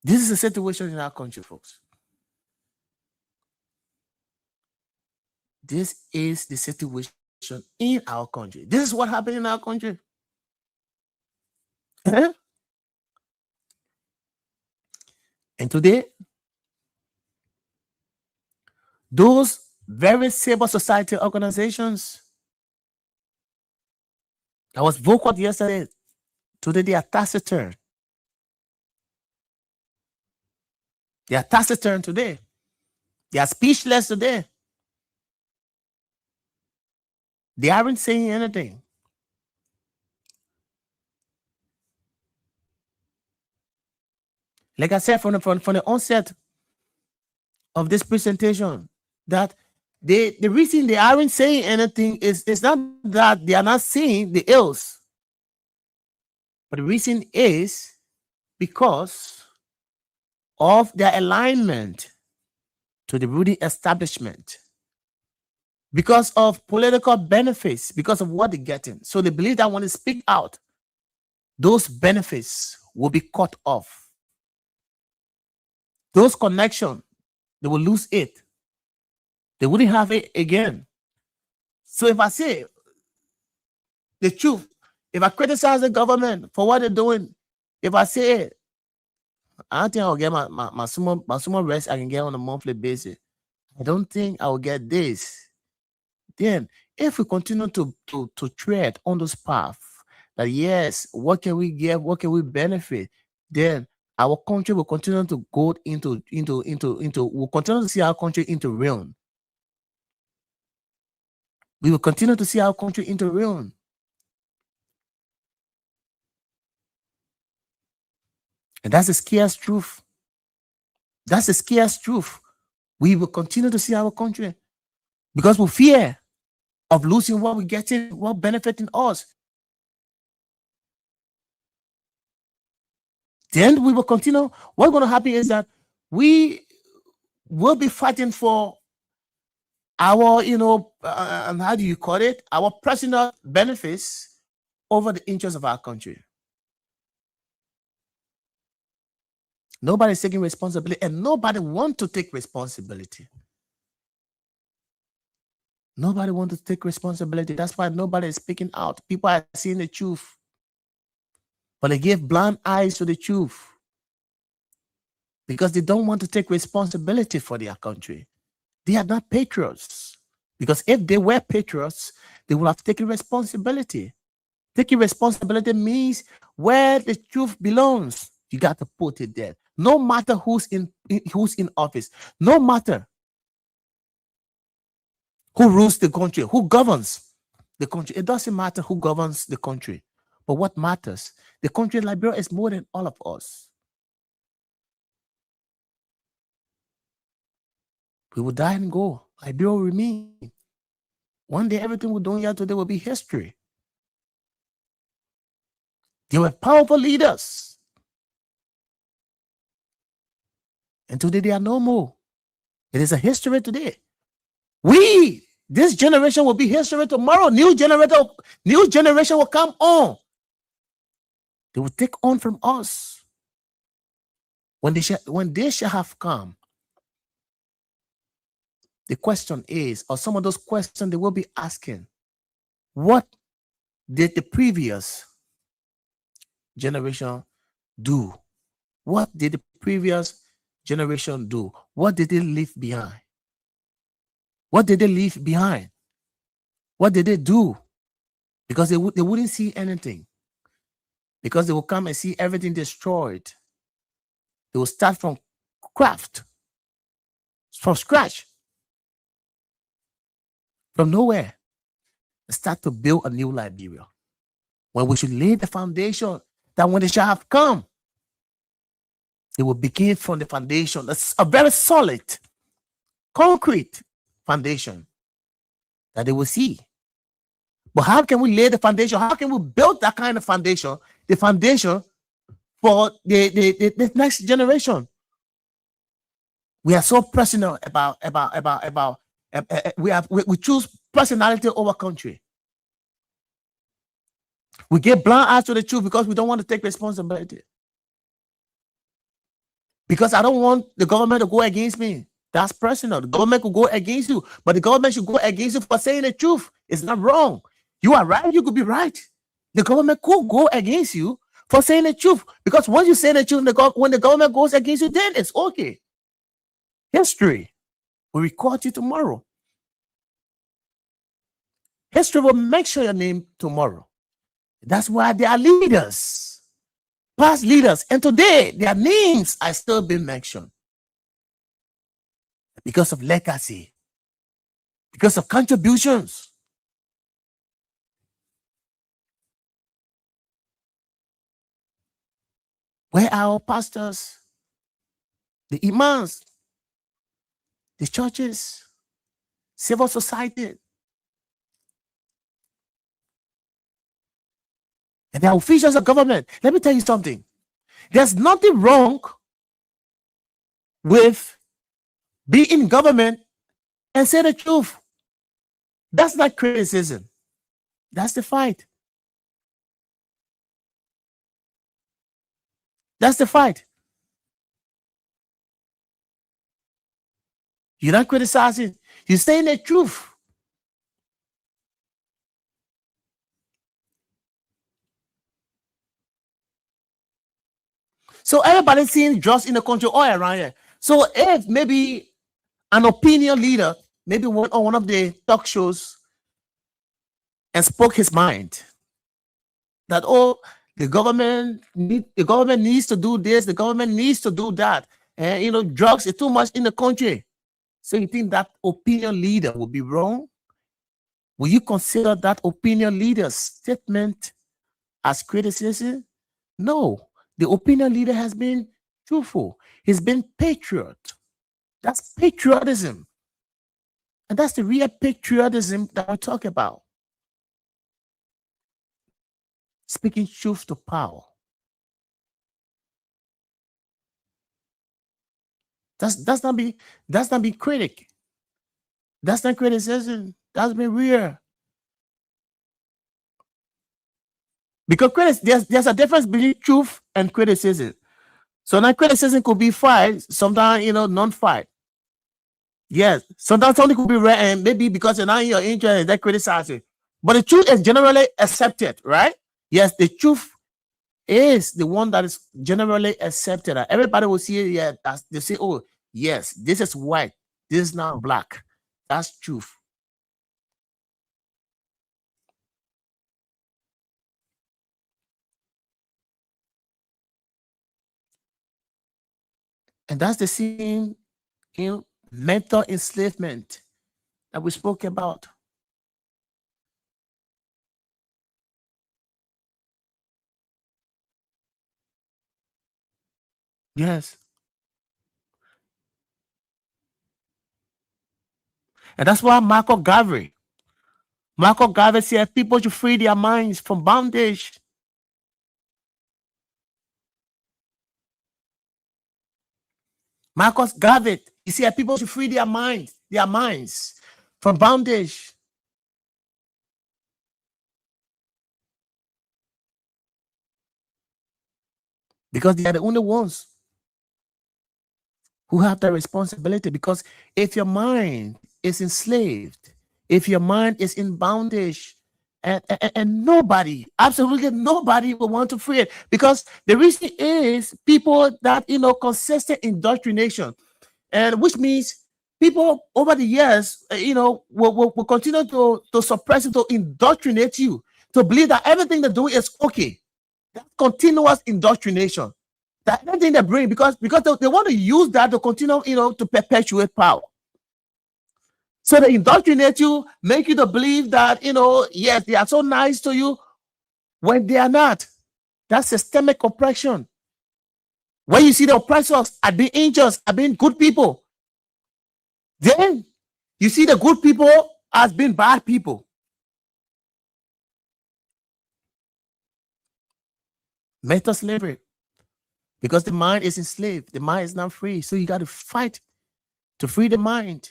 This is the situation in our country, folks. This is the situation in our country. This is what happened in our country. And today, those very civil society organizations that was vocal yesterday, today they are taciturn. They are taciturn today. They are speechless today. They aren't saying anything. Like I said from the onset of this presentation, that the reason they aren't saying anything is not that they are not seeing the ills, but the reason is because of their alignment to the ruling establishment, because of political benefits, because of what they're getting. So they believe that when they speak out, those benefits will be cut off. Those connections, they will lose it. They wouldn't have it again. So if I say the truth, if I criticize the government for what they're doing, if I say, I don't think I'll get my small rest I can get on a monthly basis. I don't think I'll get this. Then, if we continue to tread on those paths, that yes, what can we get? What can we benefit? Then our country will continue to go we'll continue to see our country into ruin. We will continue to see our country into ruin. And that's the scarce truth. That's the scarce truth. We will continue to see our country because we fear of losing what we're getting, what benefiting us. Then we will continue. What's going to happen is that we will be fighting for our, how do you call it? Our personal benefits over the interests of our country. Nobody's taking responsibility, and nobody wants to take responsibility. Nobody wants to take responsibility. That's why nobody is speaking out. People are seeing the truth, but they give blind eyes to the truth because they don't want to take responsibility for their country. They are not patriots, because if they were patriots, they would have taken responsibility. Taking responsibility means where the truth belongs, you got to put it there. No matter who's in office, no matter who rules the country, who governs the country. It doesn't matter who governs the country. But what matters, the country of Liberia is more than all of us. We will die and go. Liberia will remain. One day, everything we're doing here today will be history. They were powerful leaders. And today they are no more. It is a history today. This generation will be history tomorrow. New generation will come on. They will take on from us. When they shall have come, the question is, or some of those questions they will be asking, what did the previous generation do? What did the previous generation do? What did they leave behind? What did they leave behind? What did they do? Because they wouldn't see anything. Because they will come and see everything destroyed. They will start from scratch, from nowhere, and start to build a new Liberia. when we should lay the foundation that when they shall have come, it will begin from the foundation. That's a very solid, concrete foundation that they will see. But how can we lay the foundation? How can we build that kind of foundation? The foundation for the next generation. We are so personal about we choose personality over country. We get blind eyes to the truth because we don't want to take responsibility. Because I don't want the government to go against me. That's personal. The government could go against you, but the government should go against you for saying the truth. It's not wrong. You are right, you could be right. The government could go against you for saying the truth. Because once you say the truth, when the government goes against you, then it's okay. History will record you tomorrow. History will make sure your name tomorrow. That's why they are leaders, past leaders, and today their names are still being mentioned because of legacy, because of contributions. Where are our pastors, the imams, the churches, civil society, and the officials of government? Let me tell you something. There's nothing wrong with being in government and say the truth. That's not criticism. That's the fight. That's the fight. You're not criticizing. You're saying the truth. So everybody's seeing drugs in the country all around here. So if maybe an opinion leader, maybe on one of the talk shows, and spoke his mind that, oh, the government needs to do this, the government needs to do that, and drugs is too much in the country. So you think that opinion leader will be wrong? Will you consider that opinion leader's statement as criticism? No. The opinion leader has been truthful. He's been patriot. That's patriotism. And that's the real patriotism that we talk about. Speaking truth to power. That's not be critic. That's not criticism. That's be real. Because there's a difference between truth and criticism. So now criticism could be fight, sometimes non-fight. Yes, sometimes something could be right, and maybe because you're not in your interest, they criticize it. But the truth is generally accepted, right? Yes, the truth is the one that is generally accepted. Everybody will see it. Yeah, they say, oh, yes, this is white, this is not black. That's truth. And that's the same mental enslavement that we spoke about. Yes. And that's why Marco Garvey said people should free their minds from bondage. Marcus Garvey, he said people should free their minds from bondage. Because they are the only ones who have that responsibility. Because if your mind is enslaved, if your mind is in bondage, and nobody, absolutely nobody will want to free it. Because the reason is people that, consistent indoctrination, and which means people over the years, will continue to suppress it, to indoctrinate you, to believe that everything they do is okay. That continuous indoctrination, that everything they bring, because they want to use that to continue, to perpetuate power. So they indoctrinate you, make you to believe that, yes, they are so nice to you. when they are not. That's systemic oppression. When you see the oppressors are being angels, are being good people, then you see the good people as being bad people. Mental slavery. Because the mind is enslaved. The mind is not free. So you got to fight to free the mind.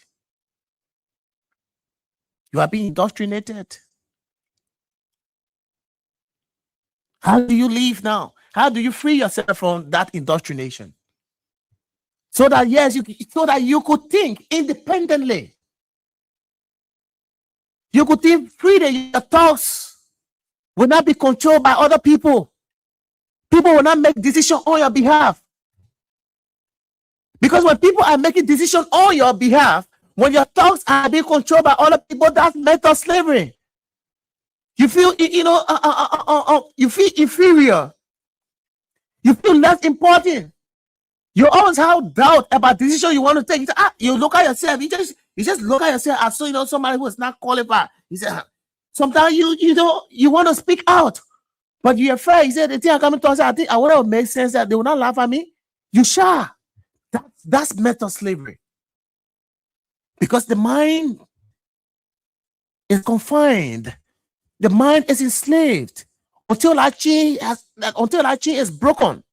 You are being indoctrinated. How do you leave now? How do you free yourself from that indoctrination? So that, yes, so that you could think independently. You could think freely. Your thoughts will not be controlled by other people. People will not make decisions on your behalf. Because when people are making decisions on your behalf, when your thoughts are being controlled by other people, that's mental slavery. You feel, you feel inferior. You feel less important. You always have doubt about decision you want to take. You say, you look at yourself. You just look at yourself as somebody who is not qualified. You say, sometimes you want to speak out, but you're afraid. You say, the thing I'm coming to us, I think I want to make sense that they will not laugh at me. You sure? That's mental slavery. Because the mind is confined. The mind is enslaved until that chain is broken.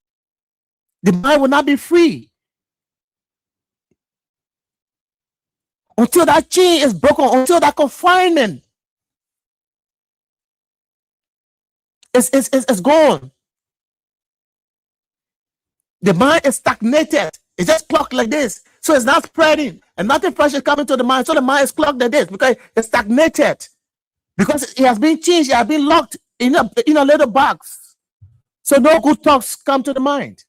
The mind will not be free until that chain is broken, until that confinement is gone. The mind is stagnated. It's just clogged like this. So it's not spreading and nothing fresh is coming to the mind. So the mind is clogged like this because it's stagnated. Because it has been changed, it has been locked in a little box. So no good thoughts come to the mind.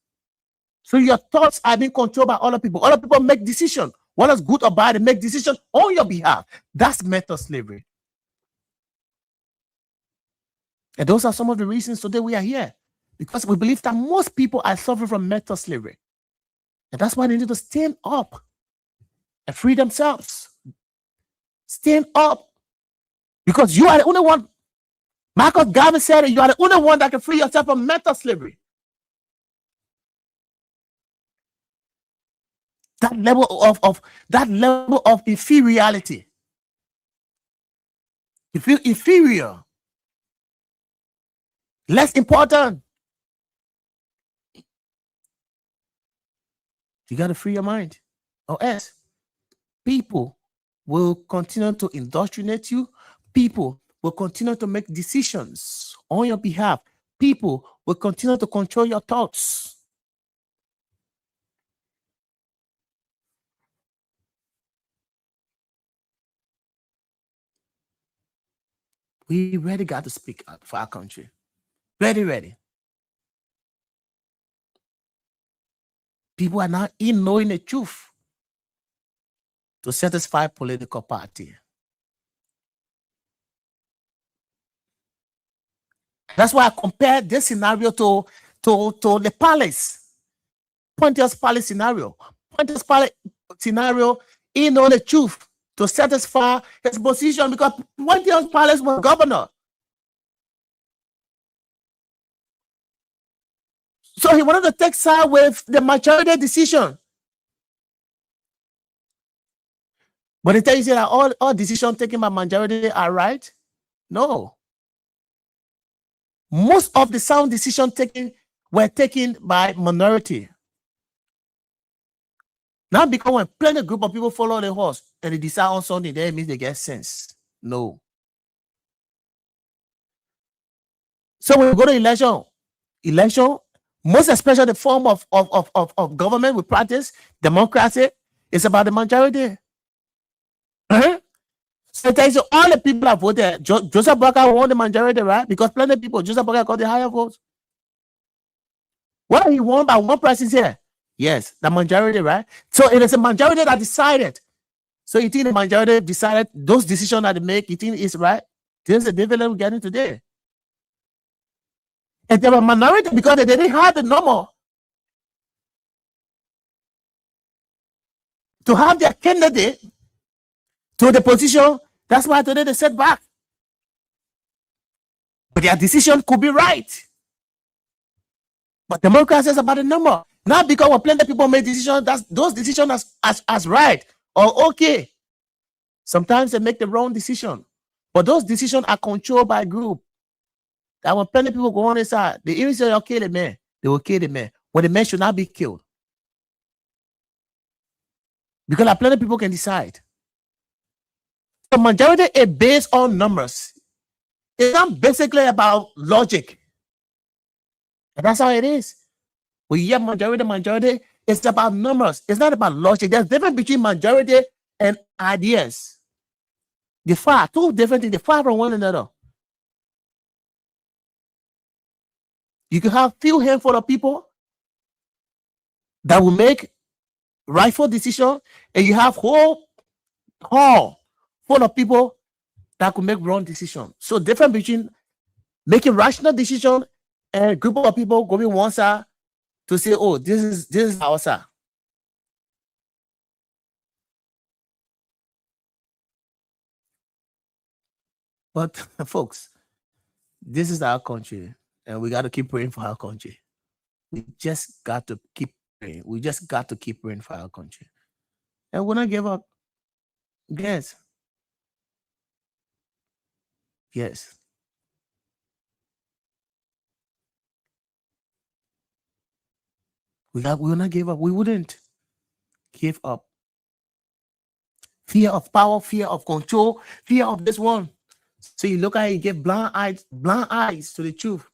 So your thoughts are being controlled by other people. Other people make decisions. Whether it's good or bad, they make decisions on your behalf. That's mental slavery. And those are some of the reasons today we are here. Because we believe that most people are suffering from mental slavery. And that's why they need to stand up and free themselves. Stand up. Because you are the only one. Marcus Garvey said it, you are the only one that can free yourself from mental slavery. That level of inferiority. You feel inferior. Less important. You got to free your mind. Or else, people will continue to indoctrinate you. People will continue to make decisions on your behalf. People will continue to control your thoughts. We really got to speak up for our country. Ready. People are not in knowing the truth to satisfy political party. That's why I compare this scenario to the palace. Pontius Pilate scenario. Pontius Pilate scenario, he know the truth to satisfy his position because Pontius Pilate was governor. So he wanted to take side with the majority decision. But they tell you that all decisions taken by majority are right? No. Most of the sound decisions were taken by minority. Not because when plenty group of people follow the horse and they decide on something, that means they get sense. No. So when we go to election, most especially the form of government we practice, democracy, is about the majority. So all the people have voted. Joseph Boakai won the majority, right? Because plenty of people, Joseph Boakai got the higher votes. Well, he won by one person here. Yes, the majority, right? So it is a majority that decided. So you think the majority decided those decisions that they make, you think is right? This is the dividend we're getting today. And they were minority because they didn't have the number to have their candidate to the position. That's why today they set back. But their decision could be right. But democracy is about the number. Not because when plenty of people make decisions, those decisions as right or okay. Sometimes they make the wrong decision. But those decisions are controlled by a group. That when plenty of people go on inside, they even say, okay, the man, they will kill the man. When the man should not be killed. Because like plenty of people can decide. The majority is based on numbers. It's not basically about logic. And that's how it is. When you have majority, it's about numbers. It's not about logic. There's a difference between majority and ideas. They're far, two different things. They're far from one another. You can have few handful of people that will make rightful decision, and you have whole full of people that could make wrong decision. So different between making rational decision and a group of people going one side to say, oh, this is our side. But folks, this is our country, and we got to keep praying for our country. We just got to keep praying. We just got to keep praying for our country. And we're not give up. Yes. Yes. We will not give up. We wouldn't give up. Fear of power, fear of control, fear of this one. So you look at it, you get blind eyes to the truth.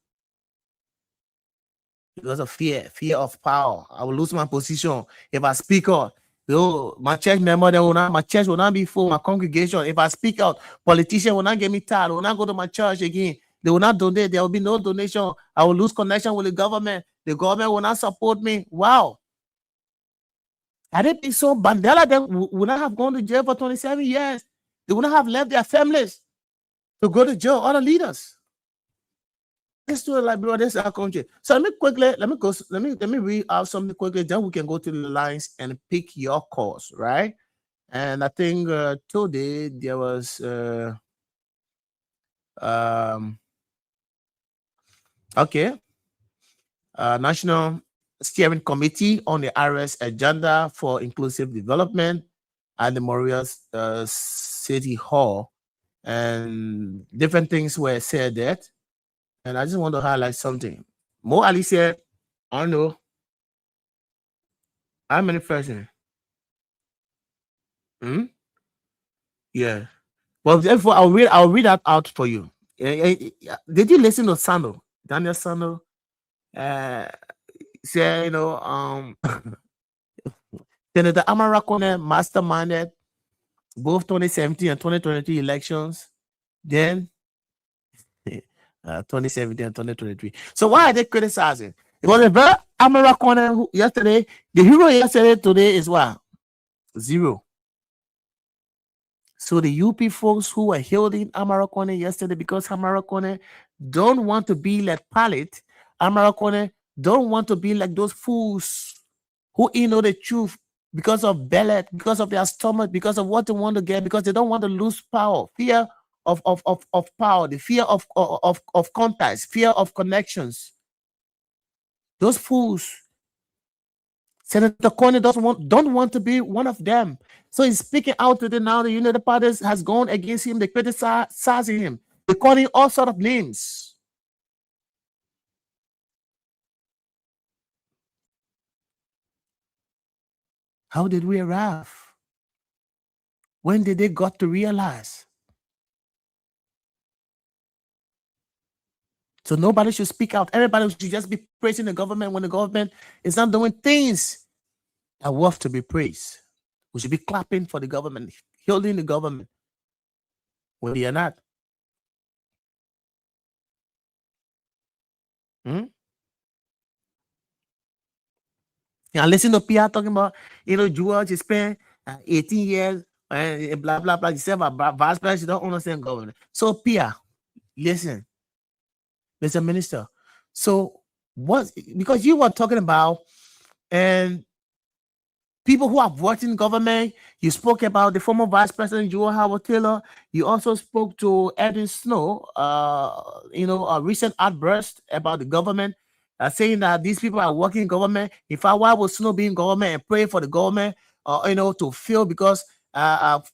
Because of fear of power. I will lose my position if I speak out. My church member, my church will not be full. My congregation, if I speak out, politicians will not get me tired. They will not go to my church again. They will not donate. There will be no donation. I will lose connection with the government. The government will not support me. Wow. I didn't think so. Mandela then would not have gone to jail for 27 years. They would not have left their families to go to jail. Other leaders. Let's do it like, bro, this is our country. So let me read out something quickly. Then we can go to the lines and pick your calls, right? And I think today there was National Steering Committee on the IRS agenda for inclusive development at the Memorials City Hall, and different things were said there. And I just want to highlight something. Mo Ali said, I don't know how many persons. Yeah. Well, therefore, I'll read that out for you. Did you listen to Sando? Daniel Sando? Say, Senator Amara Kone masterminded both 2017 and 2023 elections. Then 2017 and 2023. So why are they criticizing? It was a very Amara Kone yesterday. The hero yesterday, today is what? 0. So the UP folks who were holding Amara Kone yesterday, because Amara Kone don't want to be like Palit, Amara Kone don't want to be like those fools who know the truth because of belly, because of their stomach, because of what they want to get, because they don't want to lose power, fear of power, the fear of contacts, fear of connections. Those fools. Senator Kone don't want to be one of them. So he's speaking out to them now. The United Parties has gone against him. They criticizing him. They call him all sort of names. How did we arrive? When did they got to realize? So nobody should speak out. Everybody should just be praising the government when the government is not doing things that are worth to be praised. We should be clapping for the government, holding the government when they are not. And listen to Pierre talking about, George spent 18 years and blah, blah, blah. You said about vice president, you don't understand government. So Pierre, listen. Mr. Minister, so what, because you were talking about, and people who have worked in government. You spoke about the former Vice President Joe Howard Taylor. You also spoke to Edwin Snow, a recent outburst about the government, saying that these people are working in government. In fact, why would Snow be in government and pray for the government, to fail because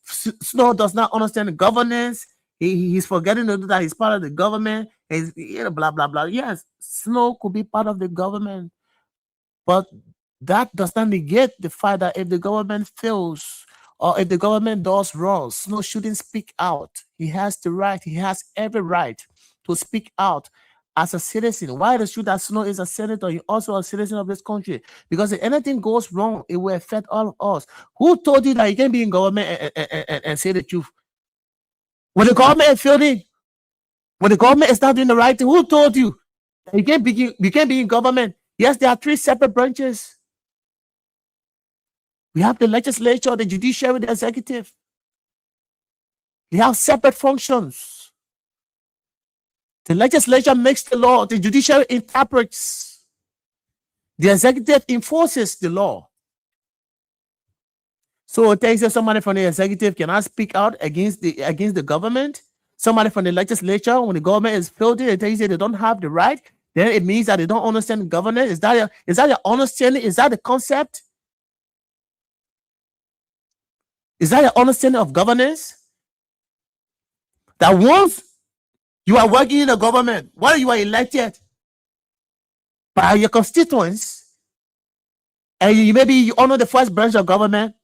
Snow does not understand the governance. He's forgetting that he's part of the government. And blah, blah, blah. Yes, Snow could be part of the government, but that does not negate the fact that if the government fails or if the government does wrong, Snow shouldn't speak out. He has the right, he has every right to speak out as a citizen. Why the truth that Snow is a senator, he's also a citizen of this country? Because if anything goes wrong, it will affect all of us. Who told you that you can be in government and say the truth? When the government is failing, when the government is not doing the right thing, who told you that you can't be in government? Yes, there are 3 separate branches. We have the legislature, the judiciary, the executive. They have separate functions. The legislature makes the law, the judiciary interprets, the executive enforces the law. So it takes somebody from the executive cannot speak out against the government. Somebody from the legislature, when the government is filthy, it tells you they don't have the right. Then it means that they don't understand governance. Is that your understanding? Is that the concept? Is that your understanding of governance? That once you are working in the government, while you are elected by your constituents, and you honor the first branch of government,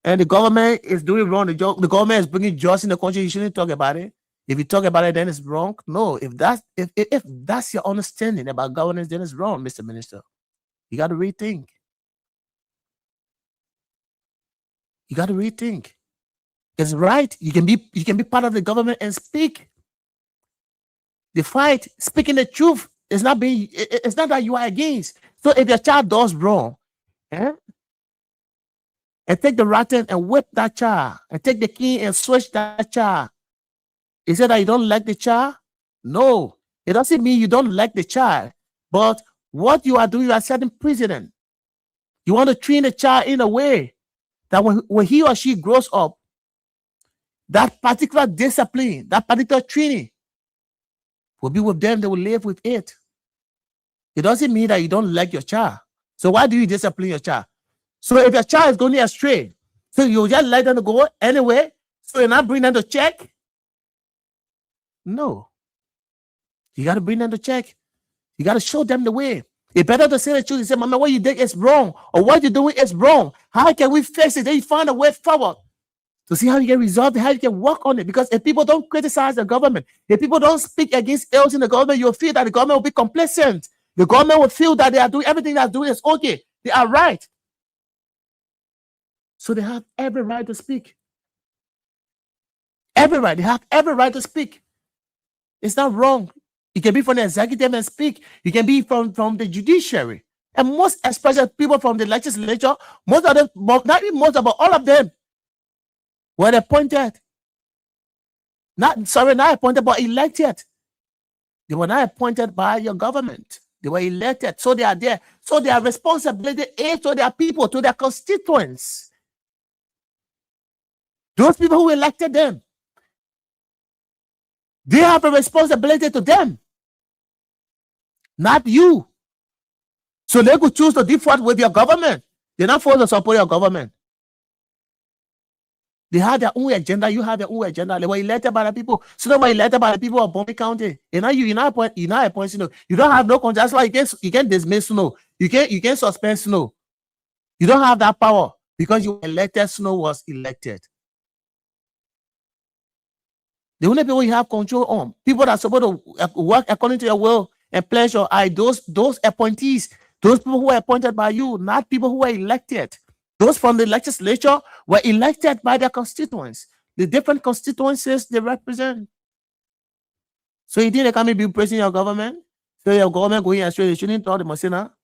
and the government is doing wrong, the government is bringing justice in the country, you shouldn't talk about it. If you talk about it, then it's wrong. No, if that's your understanding about governance, then it's wrong, Mr. Minister. You got to rethink. You got to rethink. It's right. You can be part of the government and speak. The fight, speaking the truth, it's not that you are against. So if your child does wrong, and take the rattan and whip that child, and take the key and switch that child, is it that you don't like the child? No, it doesn't mean you don't like the child. But what you are doing, you are setting precedent. You want to train the child in a way that when he or she grows up, that particular discipline, that particular training will be with them. They will live with it. It doesn't mean that you don't like your child. So why do you discipline your child? So if your child is going astray, so you just let them go anyway, so you're not bringing them to check? No. You got to bring them to check. You got to show them the way. It's better to say the truth and say, Mama, what you did is wrong, or what you're doing is wrong. How can we fix it? Then you find a way forward to see how you can resolve it, how you can work on it. Because if people don't criticize the government, if people don't speak against ills in the government, you'll feel that the government will be complacent. The government will feel that they are doing everything they're doing is okay. They are right. So they have every right to speak. Every right. They have every right to speak. It's not wrong. You can be from the executive and speak. You can be from the judiciary. And most, especially people from the legislature, most of them, not even most, but all of them were appointed. Not appointed, but elected. They were not appointed by your government. They were elected. So they are there. So their responsibility is to their people, to their constituents. Those people who elected them, they have a responsibility to them, not you. So they could choose to default with your government. They're not forced to support your government. They have their own agenda. You have your own agenda. They were elected by the people. So they were elected by the people of Bombay County. And now you're not appointing Snow. You don't have no control. That's why you can't dismiss Snow. You can't suspend Snow. You don't have that power because you elected. Snow was elected. The only people you have control on, people that are supposed to work according to your will and pleasure, are those appointees, those people who were appointed by you, not people who were elected. Those from the legislature were elected by their constituents, the different constituencies they represent. So you think they can't be praising your government? So your government going astray, they shouldn't talk the Messina?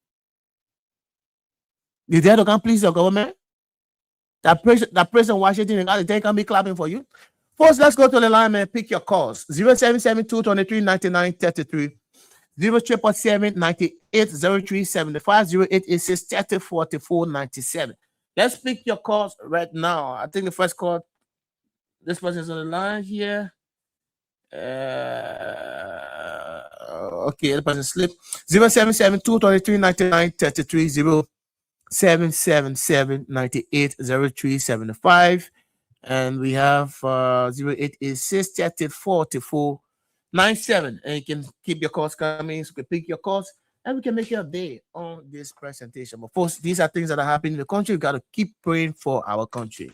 You dare to come please your government? That person in Washington, they can't be clapping for you? First, let's go to the line and pick your calls. 0772-23-99-33, 0777-98-03-75, 0886-30-44-97. Let's pick your calls right now. I think the first call, this person's on the line here. Okay, the person slipped. 077-233-9933, 0777-980375. And we have 0886-34-4497. And you can keep your calls coming, so you can pick your calls, and we can make your day on this presentation. But first, these are things that are happening in the country. We got to keep praying for our country.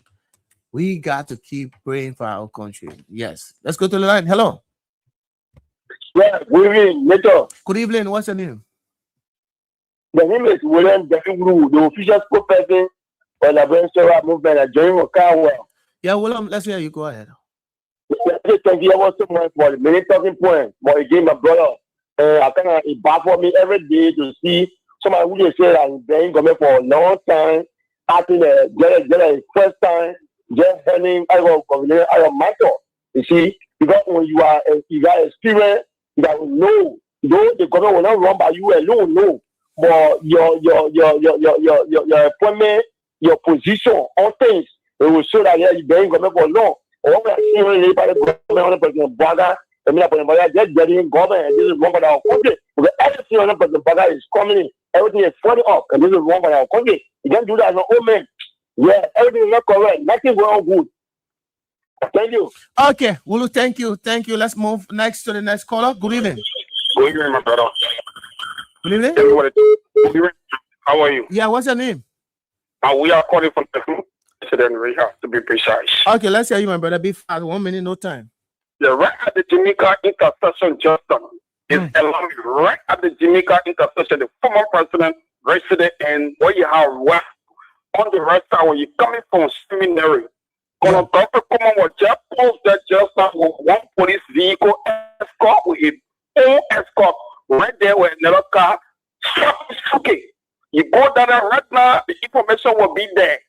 We got to keep praying for our country. Yes. Let's go to the line. Hello. Yeah, good evening, Major. Good evening. What's your name? The name is William Jeffrey, the official spokesperson for the Venezuela movement at Johnny Okawa. Yeah, William, let's hear you. Go ahead. Thank you so much for the many talking points. But again, my brother, I kind of it bad for me every day to see somebody who just say that they're government for a long time, acting the first time, just handing out of matter. You see, because when you got experience, you got to know, though the government will not run by you alone, no. But your appointment, your position on things, it will show that you're being government for long. Or when I see by the government, President Baga, I mean, just getting government, and this is wrong by our country. Because everything on President Baga is coming in, everything is falling up, and this is wrong by our country. You can't do that as an old man. Yeah, everything is not correct. Nothing going good. Thank you. Okay, Wulu, thank you. Thank you. Let's move next to the next caller. Good evening. Good evening, my brother. Good evening. Everybody, good evening. How are you? Yeah, what's your name? We are calling from the President Reha, to be precise. Okay, let's hear you, my brother. Be fast. 1 minute, no time. Yeah, right at the Jamaica intersection, Justin is allowing right at the Jamaica intersection, the former president, resident, and where you have west on the right side when you're coming from seminary. Come on, just post that just with one police vehicle escort with a full escort right there with another car. Okay. You go down there right now, the information will be there.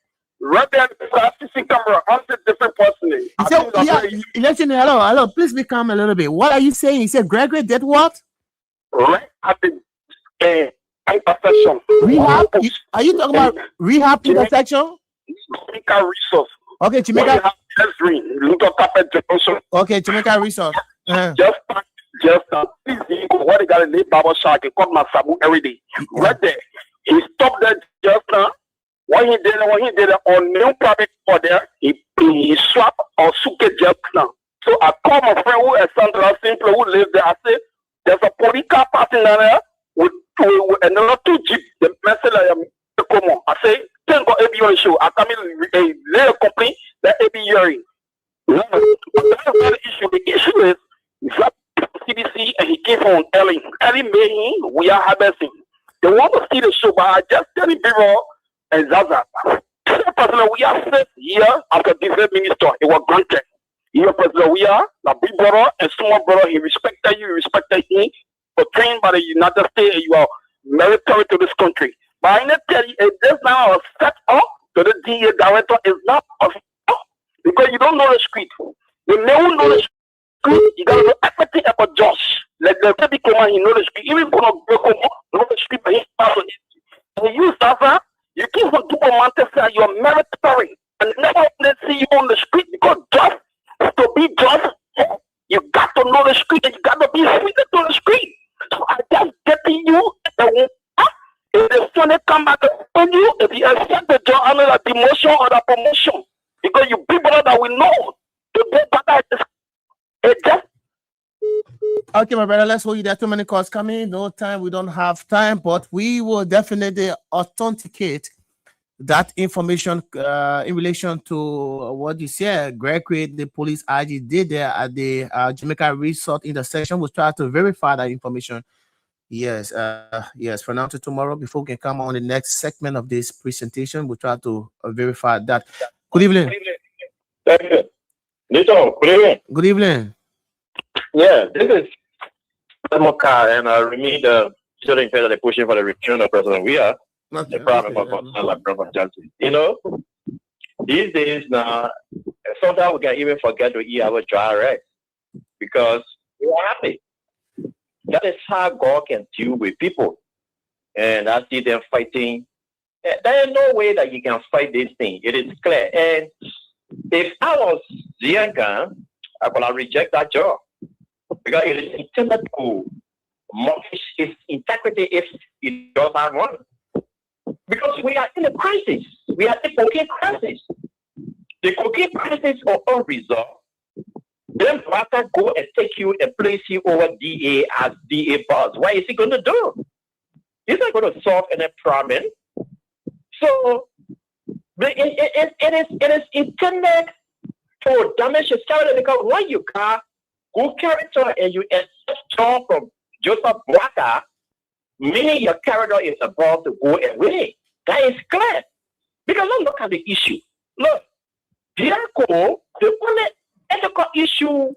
Right there, the CC camera on the different person. Listen, hello, please be calm a little bit. What are you saying? You said Gregory did what? Right at the intersection. Rehab? Are you talking about rehab intersection? Jamaica Resource. Okay, Jamaica. Okay, Jamaica Resource. Just please, what they got in the barber shop, he called my sabu every day. Right there. He stopped there just now. When he did on new private order, he swapped or suke just now. So I called my friend who is Sandra Simple who lives there. I said, there's a police car passing down there with another 2 jeep. The message I am come. I say, thank God ABU show. I come in a little complaint that ABU hearing. No, that's not the issue. The issue is CDC and he came on Ellie. Ellie May, we are harvesting. They want to see the show, but I just tell people and Zaza. President, we are first year after different minister. It was granted. Your president, we are the big brother and small brother. He respected you, respected him. For trained by the United States, and you are military to this country. But I need to tell you, this now a set up to the DA director is not possible because you don't know the street. You never know the street. You gotta know everything about Josh. Like the baby command, he know the street. Even for the know the street, but he pass on it. And you, Zaza, you keep on doing Manchester, you're military, and never let see you on the street because just to be just, you got to know the street and you got to be suited to the street. So I just getting you. If the son come back on you, if you accept the job under the demotion or the promotion, because you people that we know to do better, it just. Okay, my brother, let's hold you. There are too many calls coming. No time. We don't have time, but we will definitely authenticate that information in relation to what you said. Gregory, the police IG, did there at the Jamaica Resort intersection. We'll try to verify that information. Yes, yes. From now to tomorrow, before we can come on the next segment of this presentation, we'll try to verify that. Good evening. Good evening. Good evening. Yeah, this is Moka and Remy, the student that they're pushing for the return of President. We are the problem of like Brother Johnson. You know, these days now, sometimes we can even forget to eat our dry rice because we're happy. That is how God can deal with people. And I see them fighting there is no way that you can fight this thing. It is clear. And if I was Zienga, I would have reject that job because it is intended to mortgage its integrity if it does not run. Because we are in a crisis. We are in a cocaine crisis. The cocaine crisis is unresolved. Then Baka go and take you and place you over DA as DA boss. What is he going to do? He's not going to solve any problem. So it is intended to damage his character because when you got good character and you accept job from Joseph Baka, meaning your character is about to go away. That is clear. Because let's look at the issue. Look, Biako, the only ethical issue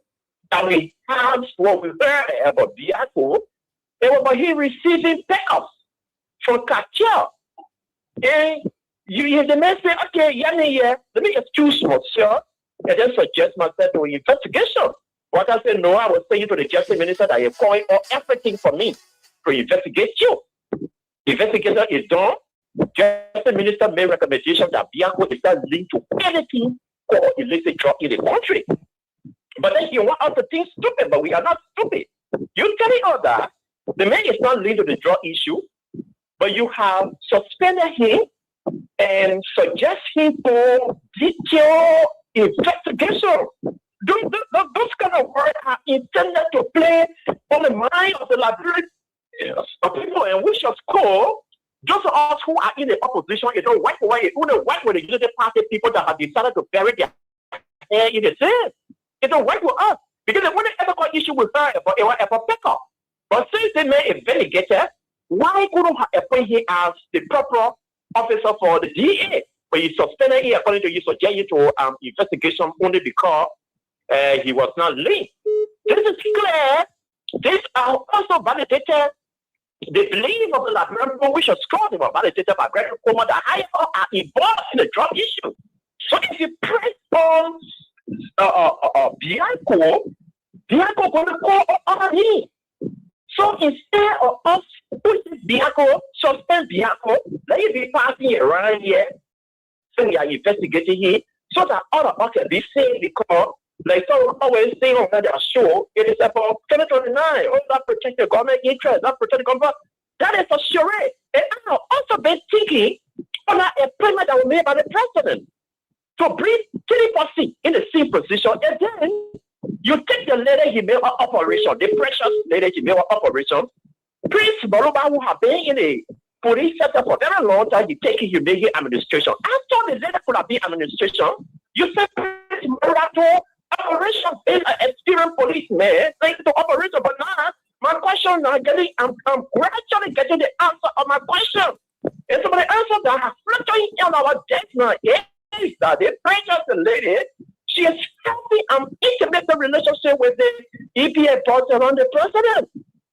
that we have, what we heard about Biako, it was about him receiving payoffs from cartel. And the man say, okay, let me excuse myself and then suggest myself to investigation. What I said, no, I was saying to the justice minister that you're calling for everything for me to investigate you. Investigation is done. Justice minister made recommendation that Biako is not linked to anything called illicit drug in the country. But then you want us to think stupid, but we are not stupid. You telling us that the man is not linked to the drug issue, but you have suspended him and suggest him for detailed investigation. Those kind of words are intended to play on the mind of the Liberian people, and we should call those of us who are in the opposition, wipe away, wipe with the Unity Party people that have decided to bury their hair in the sand. Wipe with us. Because the only ethical issue we heard about it was about Pekka. But since they made a investigator, why couldn't have appointed him as the proper officer for the DA? But you suspended him according to you, subject you to investigation only because he was not linked. This is clear. These are also validated. The belief of the Liberian people, which was scored, they were validated by Gregory Coma, that higher are involved in the drug issue. So if you press on Biako going to call on him. So instead of us pushing Biako, suspend Biako, let it be passing around here, so we are investigating him, so that all of us can be saved because, like someone always saying on their show, it is about 2029, not protect the government interest, not protect the government. That is a charade. And I have also been thinking on an appointment that was made by the president to bring Tilipasi in the same position, and then you take the lady he made an operation, the precious lady he made an operation, Prince Baruba, who have been in the police sector for a very long time, you take it, you make it administration. After the lady could have been administration, you say Prince Baruba operation is an experienced policeman to operation, but now my question now I'm gradually getting the answer of my question. And so the answer that has fluctuating in our death now is that the precious lady, she is having an intimate relationship with the EPA boss around the president.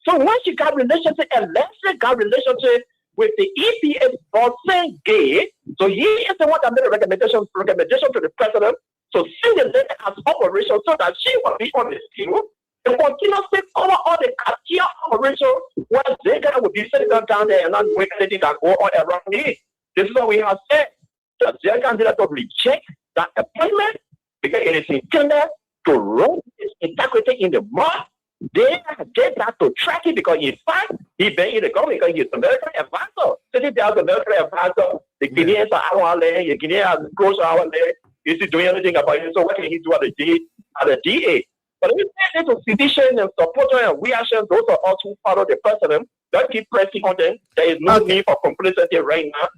So once she got relationship, and Leslie got relationship with the EPA boss saying gay, so he is the one that made a recommendation to the president. So send the lady as operation so that she will be on the team and continuously cover all the cartel operation while Zega will be sitting down there and not doing anything that go on around it. This is what we have said. That Zega did not reject that appointment because it is intended to run its integrity in the mud. They did that to track it because in fact he been in the government because he's a military advisor. Sitting there as a military advisor, the Guineans are our land, the Guineans are close to our land. Is he doing anything about it? So what can he do at the DA? But if you say to physicians and supporters and reactions, those are us who follow the president, don't keep pressing on them. There is no need for complacency right now.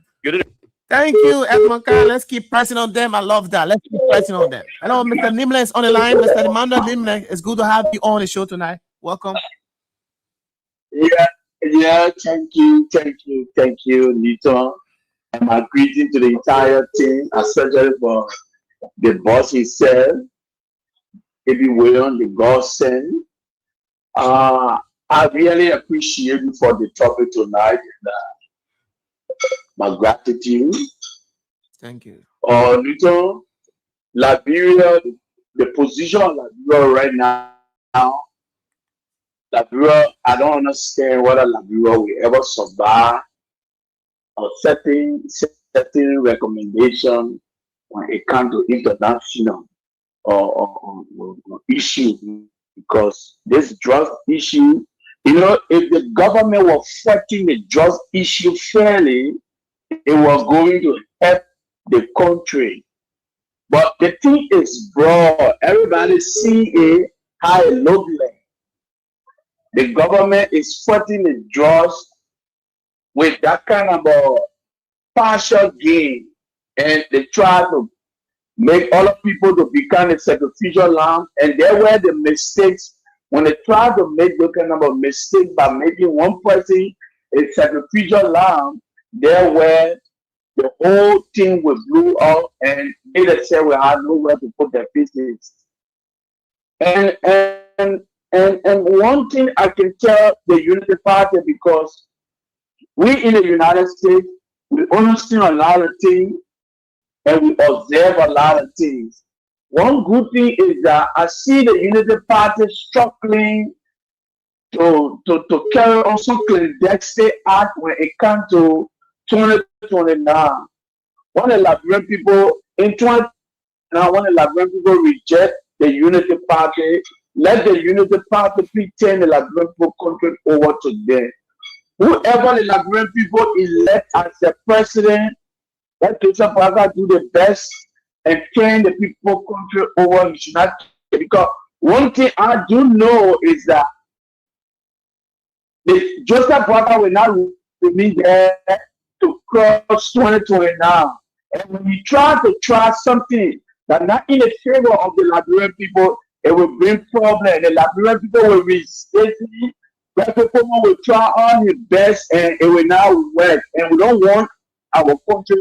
Thank you, Edmond Carr. Let's keep pressing on them. I love that. Let's keep pressing on them. Hello, Mr. Nimle is on the line. Mr. Emmanuel Nimle, it's good to have you on the show tonight. Welcome. Yeah, thank you, Nito. And my greeting to the entire team, especially for the boss himself, David William, the godsend. I really appreciate you for the topic tonight. And, my gratitude. Thank you. Nito, Liberia, the position of Liberia right now, Liberia, I don't understand whether Liberia will ever survive certain recommendation when it comes to international or issue, because this drug issue, if the government was fighting the drug issue fairly, it was going to help the country. But the thing is broad. Everybody see it how it look like. The government is fighting the drugs with that kind of a partial gain, and they try to make other people to become a sacrificial lamb. And there were the mistakes when they try to make those kind of a mistake by making one person a sacrificial lamb. There were the whole thing was blew up, and they said we had nowhere to put their faces. And one thing I can tell the Unity Party, because we in the United States, we understand a lot of things and we observe a lot of things. One good thing is that I see the Unity Party struggling to carry on some clandestine act when it comes to 2029. When the Liberian people in 2029, when the Liberian people reject the Unity Party, let the Unity Party pretend the Liberian people country over to them. Whoever the Liberian people elect as the president, let Christian Braga do the best and turn the people country over. You should not, because one thing I do know is that the Joseph Braga will not remain there to cross 2029. And when you try something that not in the favor of the Liberian people, it will bring problem. The Liberian people will resist it. Black people will try all his best, and it will not work. And we don't want our country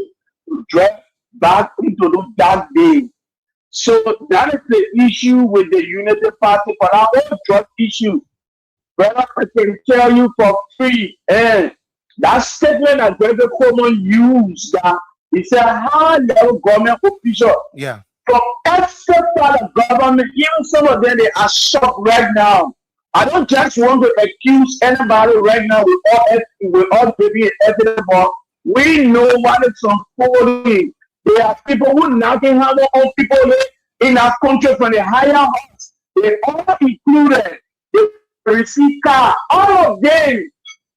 to drag back into those dark days. So that is the issue with the Unity Party. But our own drug issue, brother, I can tell you for free, and that statement that Brother Coleman used, that he said high-level government official, from every part of government, even some of them, they are shocked right now. I don't just want to accuse anybody right now with all baby evidence, but we know what is unfolding. There are people who nothing have their own people in our country from the higher ups. They all included. They receive car, all of them.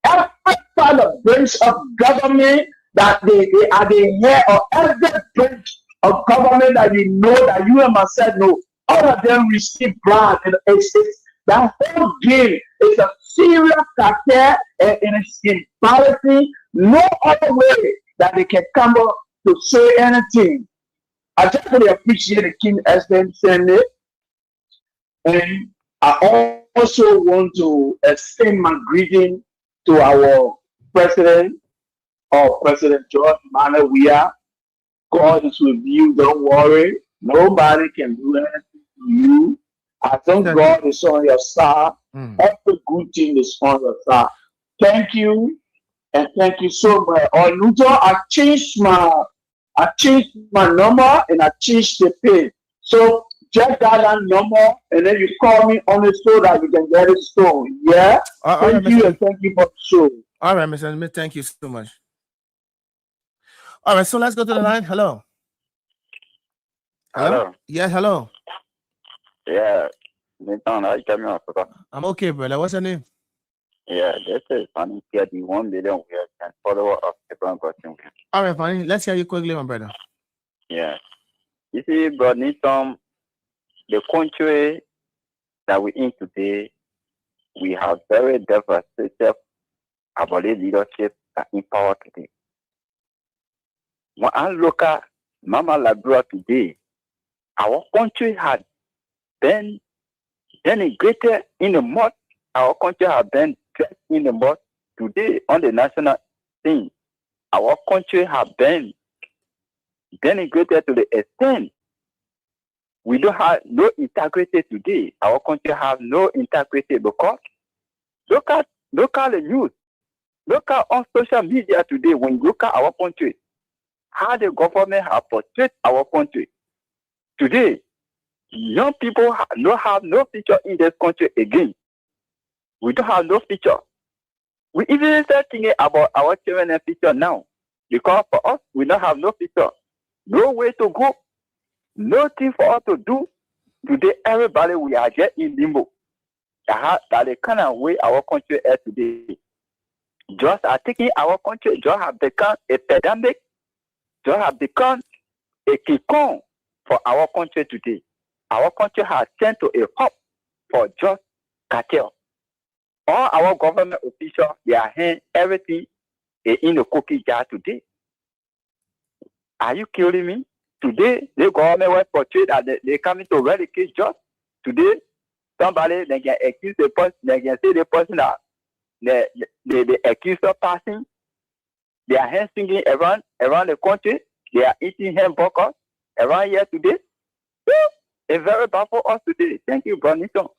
Every part of branch of government that they are the head of every branch of government that you know, that you and myself know, all of them receive grant. And that whole game is a serious cartel, and it's embarrassing. No other way that they can come up to say anything. I just really appreciate the King Esther Sunday, and I also want to extend my greeting to our president, President George Emmanuel Weah. God is with you, don't worry. Nobody can do anything to you. I think God is on your side. Every good thing is on your side. Thank you, and thank you so much. On Luton, I changed my number and I changed the pay. So just that number, and then you call me on the show that you can get it sold. Yeah. Thank you, and thank you for the show. All right, Mr. Smith, thank you so much. All right, so let's go to the line. Hello. Hello. Yes, hello. Yeah, Nathan, how you coming up? I'm okay, brother. What's your name? Yeah, this is Fanny here, the 1 million years and follower of Abraham Goshen. All right, Fanny, let's hear you quickly, my brother. Yeah. You see, Brother Nathan, the country that we're in today, we have very devastated about the leadership that in power today. When I look at Mama Labrador today, our country had been denigrated in the mud. Our country has been dressed in the mud. Today, on the national scene, our country has been denigrated to the extent we don't have no integrity today. Our country has no integrity because look at the news. Look at on social media today. When you look at our country, how the government has portrayed our country. Today, young people have no future in this country again. We don't have no future. We even start thinking about our children and future now. Because for us, we don't have no future, no way to go, nothing for us to do. Today, everybody, we are just in limbo. That the kind of way our country is today. Just are taking our country, just have become a pandemic, just have become a kikon for our country today. Our country has turned to a hub for just cartel. All our government officials, they are handing everything in the cookie jar today. Are you killing me? Today, the government was portrayed that they coming to eradicate just today. Somebody they can accuse the person, they can say the person that the accuser passing. They are hand singing around the country. They are eating hamburgers around here today. It's very bad for us today. Thank you, Bonito.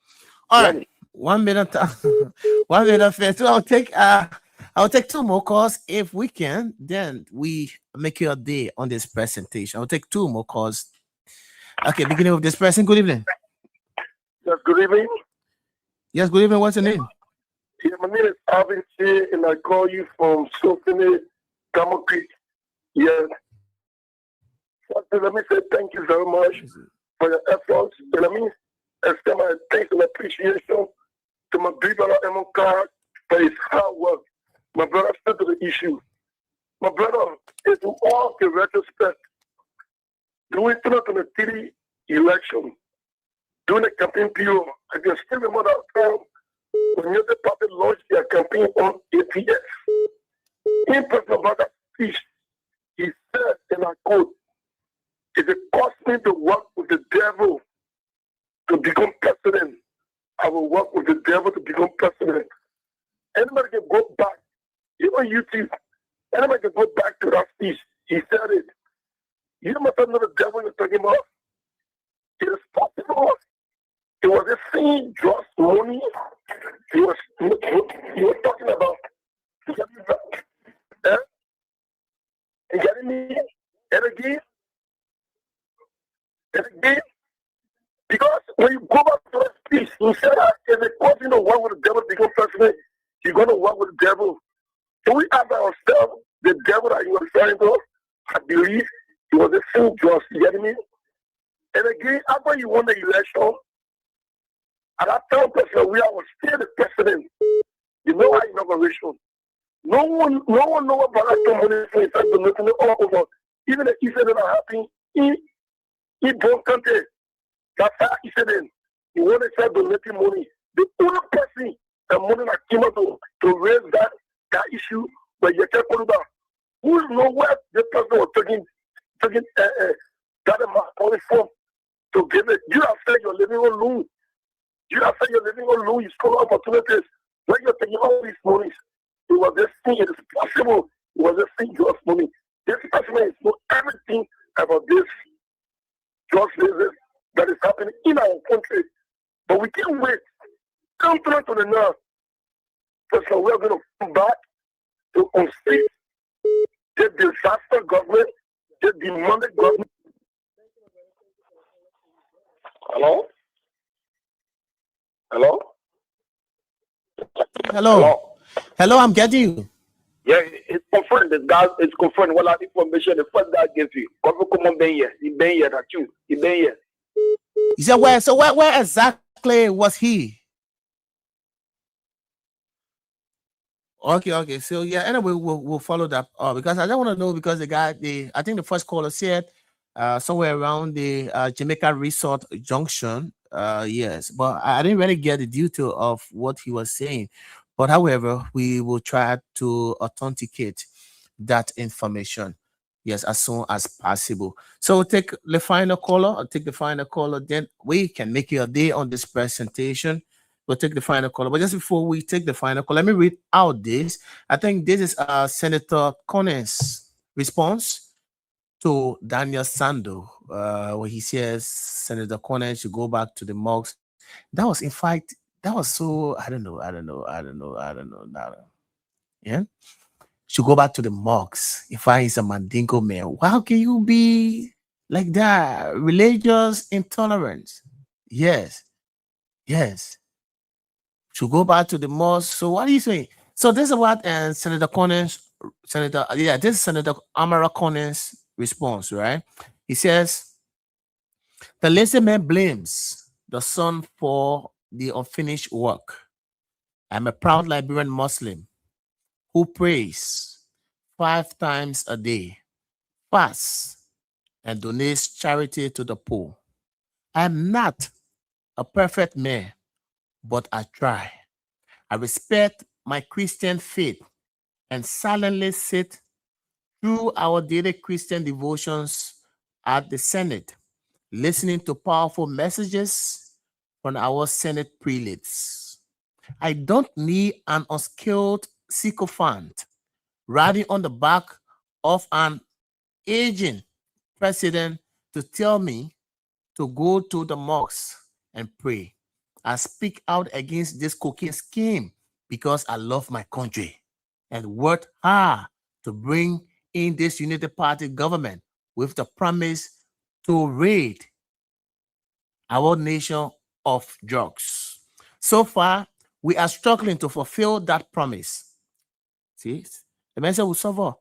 All right, 1 minute, 1 minute. So I'll take 2 more calls if we can. Then we make your day on this presentation. I'll take 2 more calls. Okay, beginning of this person. Good evening. Yes, good evening. Yes, good evening. What's your name? Yeah, my name is Alvin Chi, and I call you from Symphony, Gamma Creek. Yes. Let me say thank you very much for your efforts. And let me extend my thanks and appreciation to my big brother Emon Carr for his hard work. My brother stood to the issue. My brother, is in all the retrospect, during 2023 election, during the campaign period, I can still remember that time when the party launched their campaign on APS. In President Obama's speech, he said, and I quote, "If it costs me to work with the devil to become president, I will work with the devil to become president." Anybody can go back, even YouTube, anybody can go back to that speech. He said it. You must know the devil you're talking about. It is possible. It was a thing, just money. He was talking about. You getting me? And again, because when you go back to that speech, he said that if it costs you to work with the devil to become president, you're going to work with the devil. So we ask ourselves, the devil that you were referring to, I believe it was a thing, just. You getting me? And again, after you won the election, at that time, President Weah was still the president. You know our inauguration. No one know about that money for inside the nation all over. Even the incident that happened in both countries. That's how incident. He wanted to start donating money. The only person that money that came out to raise that issue was Yeke Koluba. Who knows where the person was taking that amount of money from to give it? You have said you're living on loan. You have said you're living on loan. You score opportunities. When you're taking all these monies, it was this thing. It is possible. It was this thing, just money. This person is know everything about this just business that is happening in our country. But we can't wait. Come to the north. So we're going to come back to unseat the disaster government, the demanded government. Hello? Hello? Hello, I'm getting you. Yeah, it's confirmed. The guy is confirmed. What information the first guy gave you? Come on, Ben here. He been here. That you. He been here. He said where? So where exactly was he? Okay. So yeah. Anyway, we'll follow that up because I don't want to know because I think the first caller said somewhere around the Jamaica Resort Junction. Yes, but I didn't really get the detail of what he was saying. But however, we will try to authenticate that information, yes, as soon as possible. So we'll take the final caller. I'll take the final caller. Then we can make you a day on this presentation. We'll take the final caller. But just before we take the final call, let me read out this. I think this is Senator Conner's response to Daniel Sando, where he says Senator Conner should go back to the mosque. That was, in fact, that was so, I don't know. Yeah. Should go back to the mosques. If I is a Mandingo man, how can you be like that? Religious intolerance. Yes. Should go back to the mosque. So what are you saying? So this is what Senator Conner's this is Senator Amara Cornyn's response, right? He says, the lazy man blames the son for the unfinished work. I'm a proud Liberian Muslim who prays 5 times a day, fasts, and donates charity to the poor. I'm not a perfect man, but I try. I respect my Christian faith and silently sit through our daily Christian devotions at the Senate, listening to powerful messages from our Senate prelates. I don't need an unskilled sycophant riding on the back of an aging president to tell me to go to the mosque and pray. I speak out against this cocaine scheme because I love my country and worked hard to bring in this United Party government with the promise to rid our nation of drugs. So far, we are struggling to fulfill that promise. See, the man said we suffer.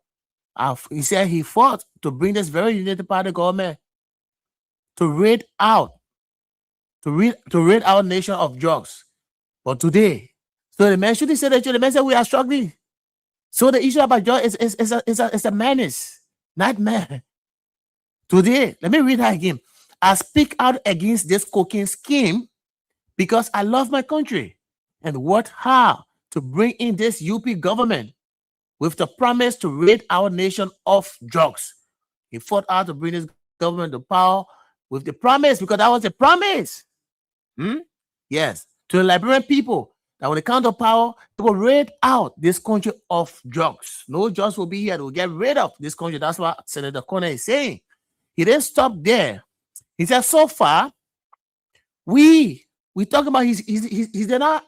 He said he fought to bring this very United Party government to rid our nation of drugs. But today, so the man shouldn't say that. The man said we are struggling. So the issue about drugs is a menace, nightmare. Today, let me read that again. I speak out against this cocaine scheme because I love my country and worked hard to bring in this UP government with the promise to rid our nation of drugs. He fought hard to bring this government to power with the promise, because that was a promise. Yes, to the Liberian people, that when they come to power, they will rid out this country of drugs. No drugs will be here. They will get rid of this country. That's what Senator Cornyn is saying. He didn't stop there. He said, so far, we talk about he did not,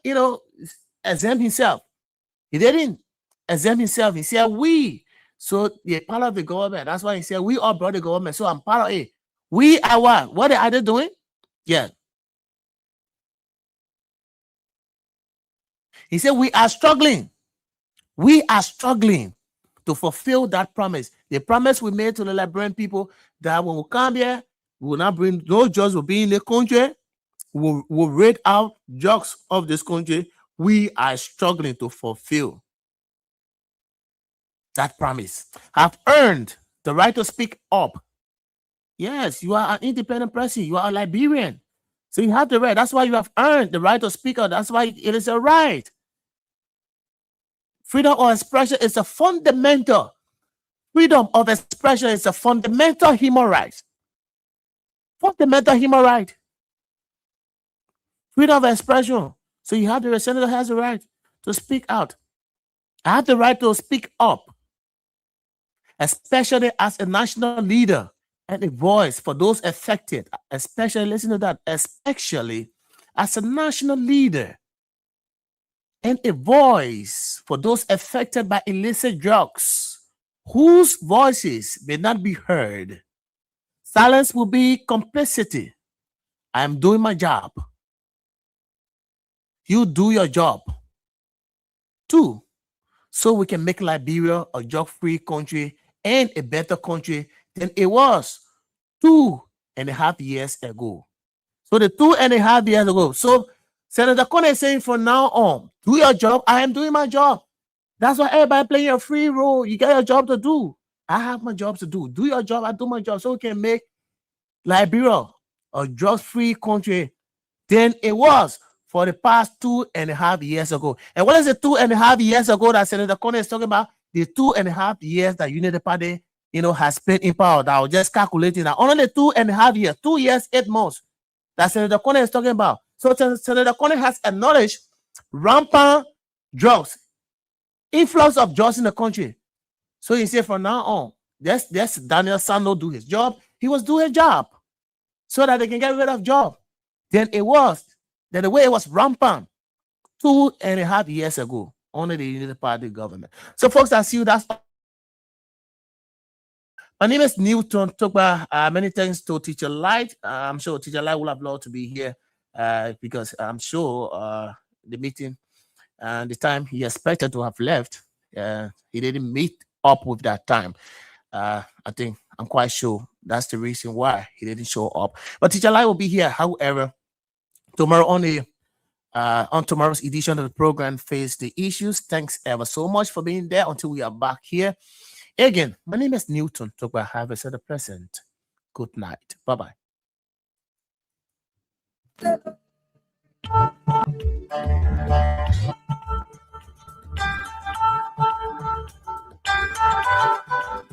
exempt himself. He didn't exempt himself. He said we. So they're part of the government. That's why he said we all brought the government. So I'm part of it. We are what? What are they doing? Yeah. He said we are struggling. We are struggling to fulfill that promise. The promise we made to the Liberian people that when we come here, we will not bring no drugs will be in the country. We'll rid out drugs of this country. We are struggling to fulfill that promise. Have earned the right to speak up. Yes, you are an independent person. You are a Liberian. So you have the right. That's why you have earned the right to speak up. That's why it is a right. Freedom of expression is a fundamental. Freedom of expression is a fundamental human right. Fundamental human right. Freedom of expression. So you have the senator has the right to speak out. I have the right to speak up, especially as a national leader and a voice for those affected. Especially, listen to that, especially as a national leader and a voice for those affected by illicit drugs, whose voices may not be heard. Silence will be complicity. I am doing my job. You do your job. 2, so we can make Liberia a drug-free country and a better country than it was 2.5 years ago. So the 2.5 years ago. So Senator Cornyn is saying from now on, do your job. I am doing my job. That's why everybody playing a free role. You got your job to do. I have my job to do. Do your job. I do my job. So we can make Liberia a drug-free country than it was for the past 2.5 years ago. And what is the 2.5 years ago that Senator Cornyn is talking about? The 2.5 years that United Party, has spent in power. That I was just calculating that only 2.5 years, 2 years, 8 months that Senator Cornyn is talking about. So Senator Cornyn has acknowledged rampant drugs, influx of drugs in the country. So he said from now on, that's Daniel Sando do his job. He was doing his job so that they can get rid of job. Then the way it was rampant 2.5 years ago under the United Party government. So folks, I see you. That's my name is Newton Tokba. Many thanks to Teacher Light. I'm sure Teacher Light will have loved to be here because I'm sure the meeting and the time he expected to have left he didn't meet up with that time. I think I'm quite sure that's the reason why he didn't show up. But Teacher Lai will be here, however, tomorrow on tomorrow's edition of the program, Face the Issues. Thanks ever so much for being there until we are back here. Again, my name is Newton. Talk about Harvest at the present. Good night. Bye-bye.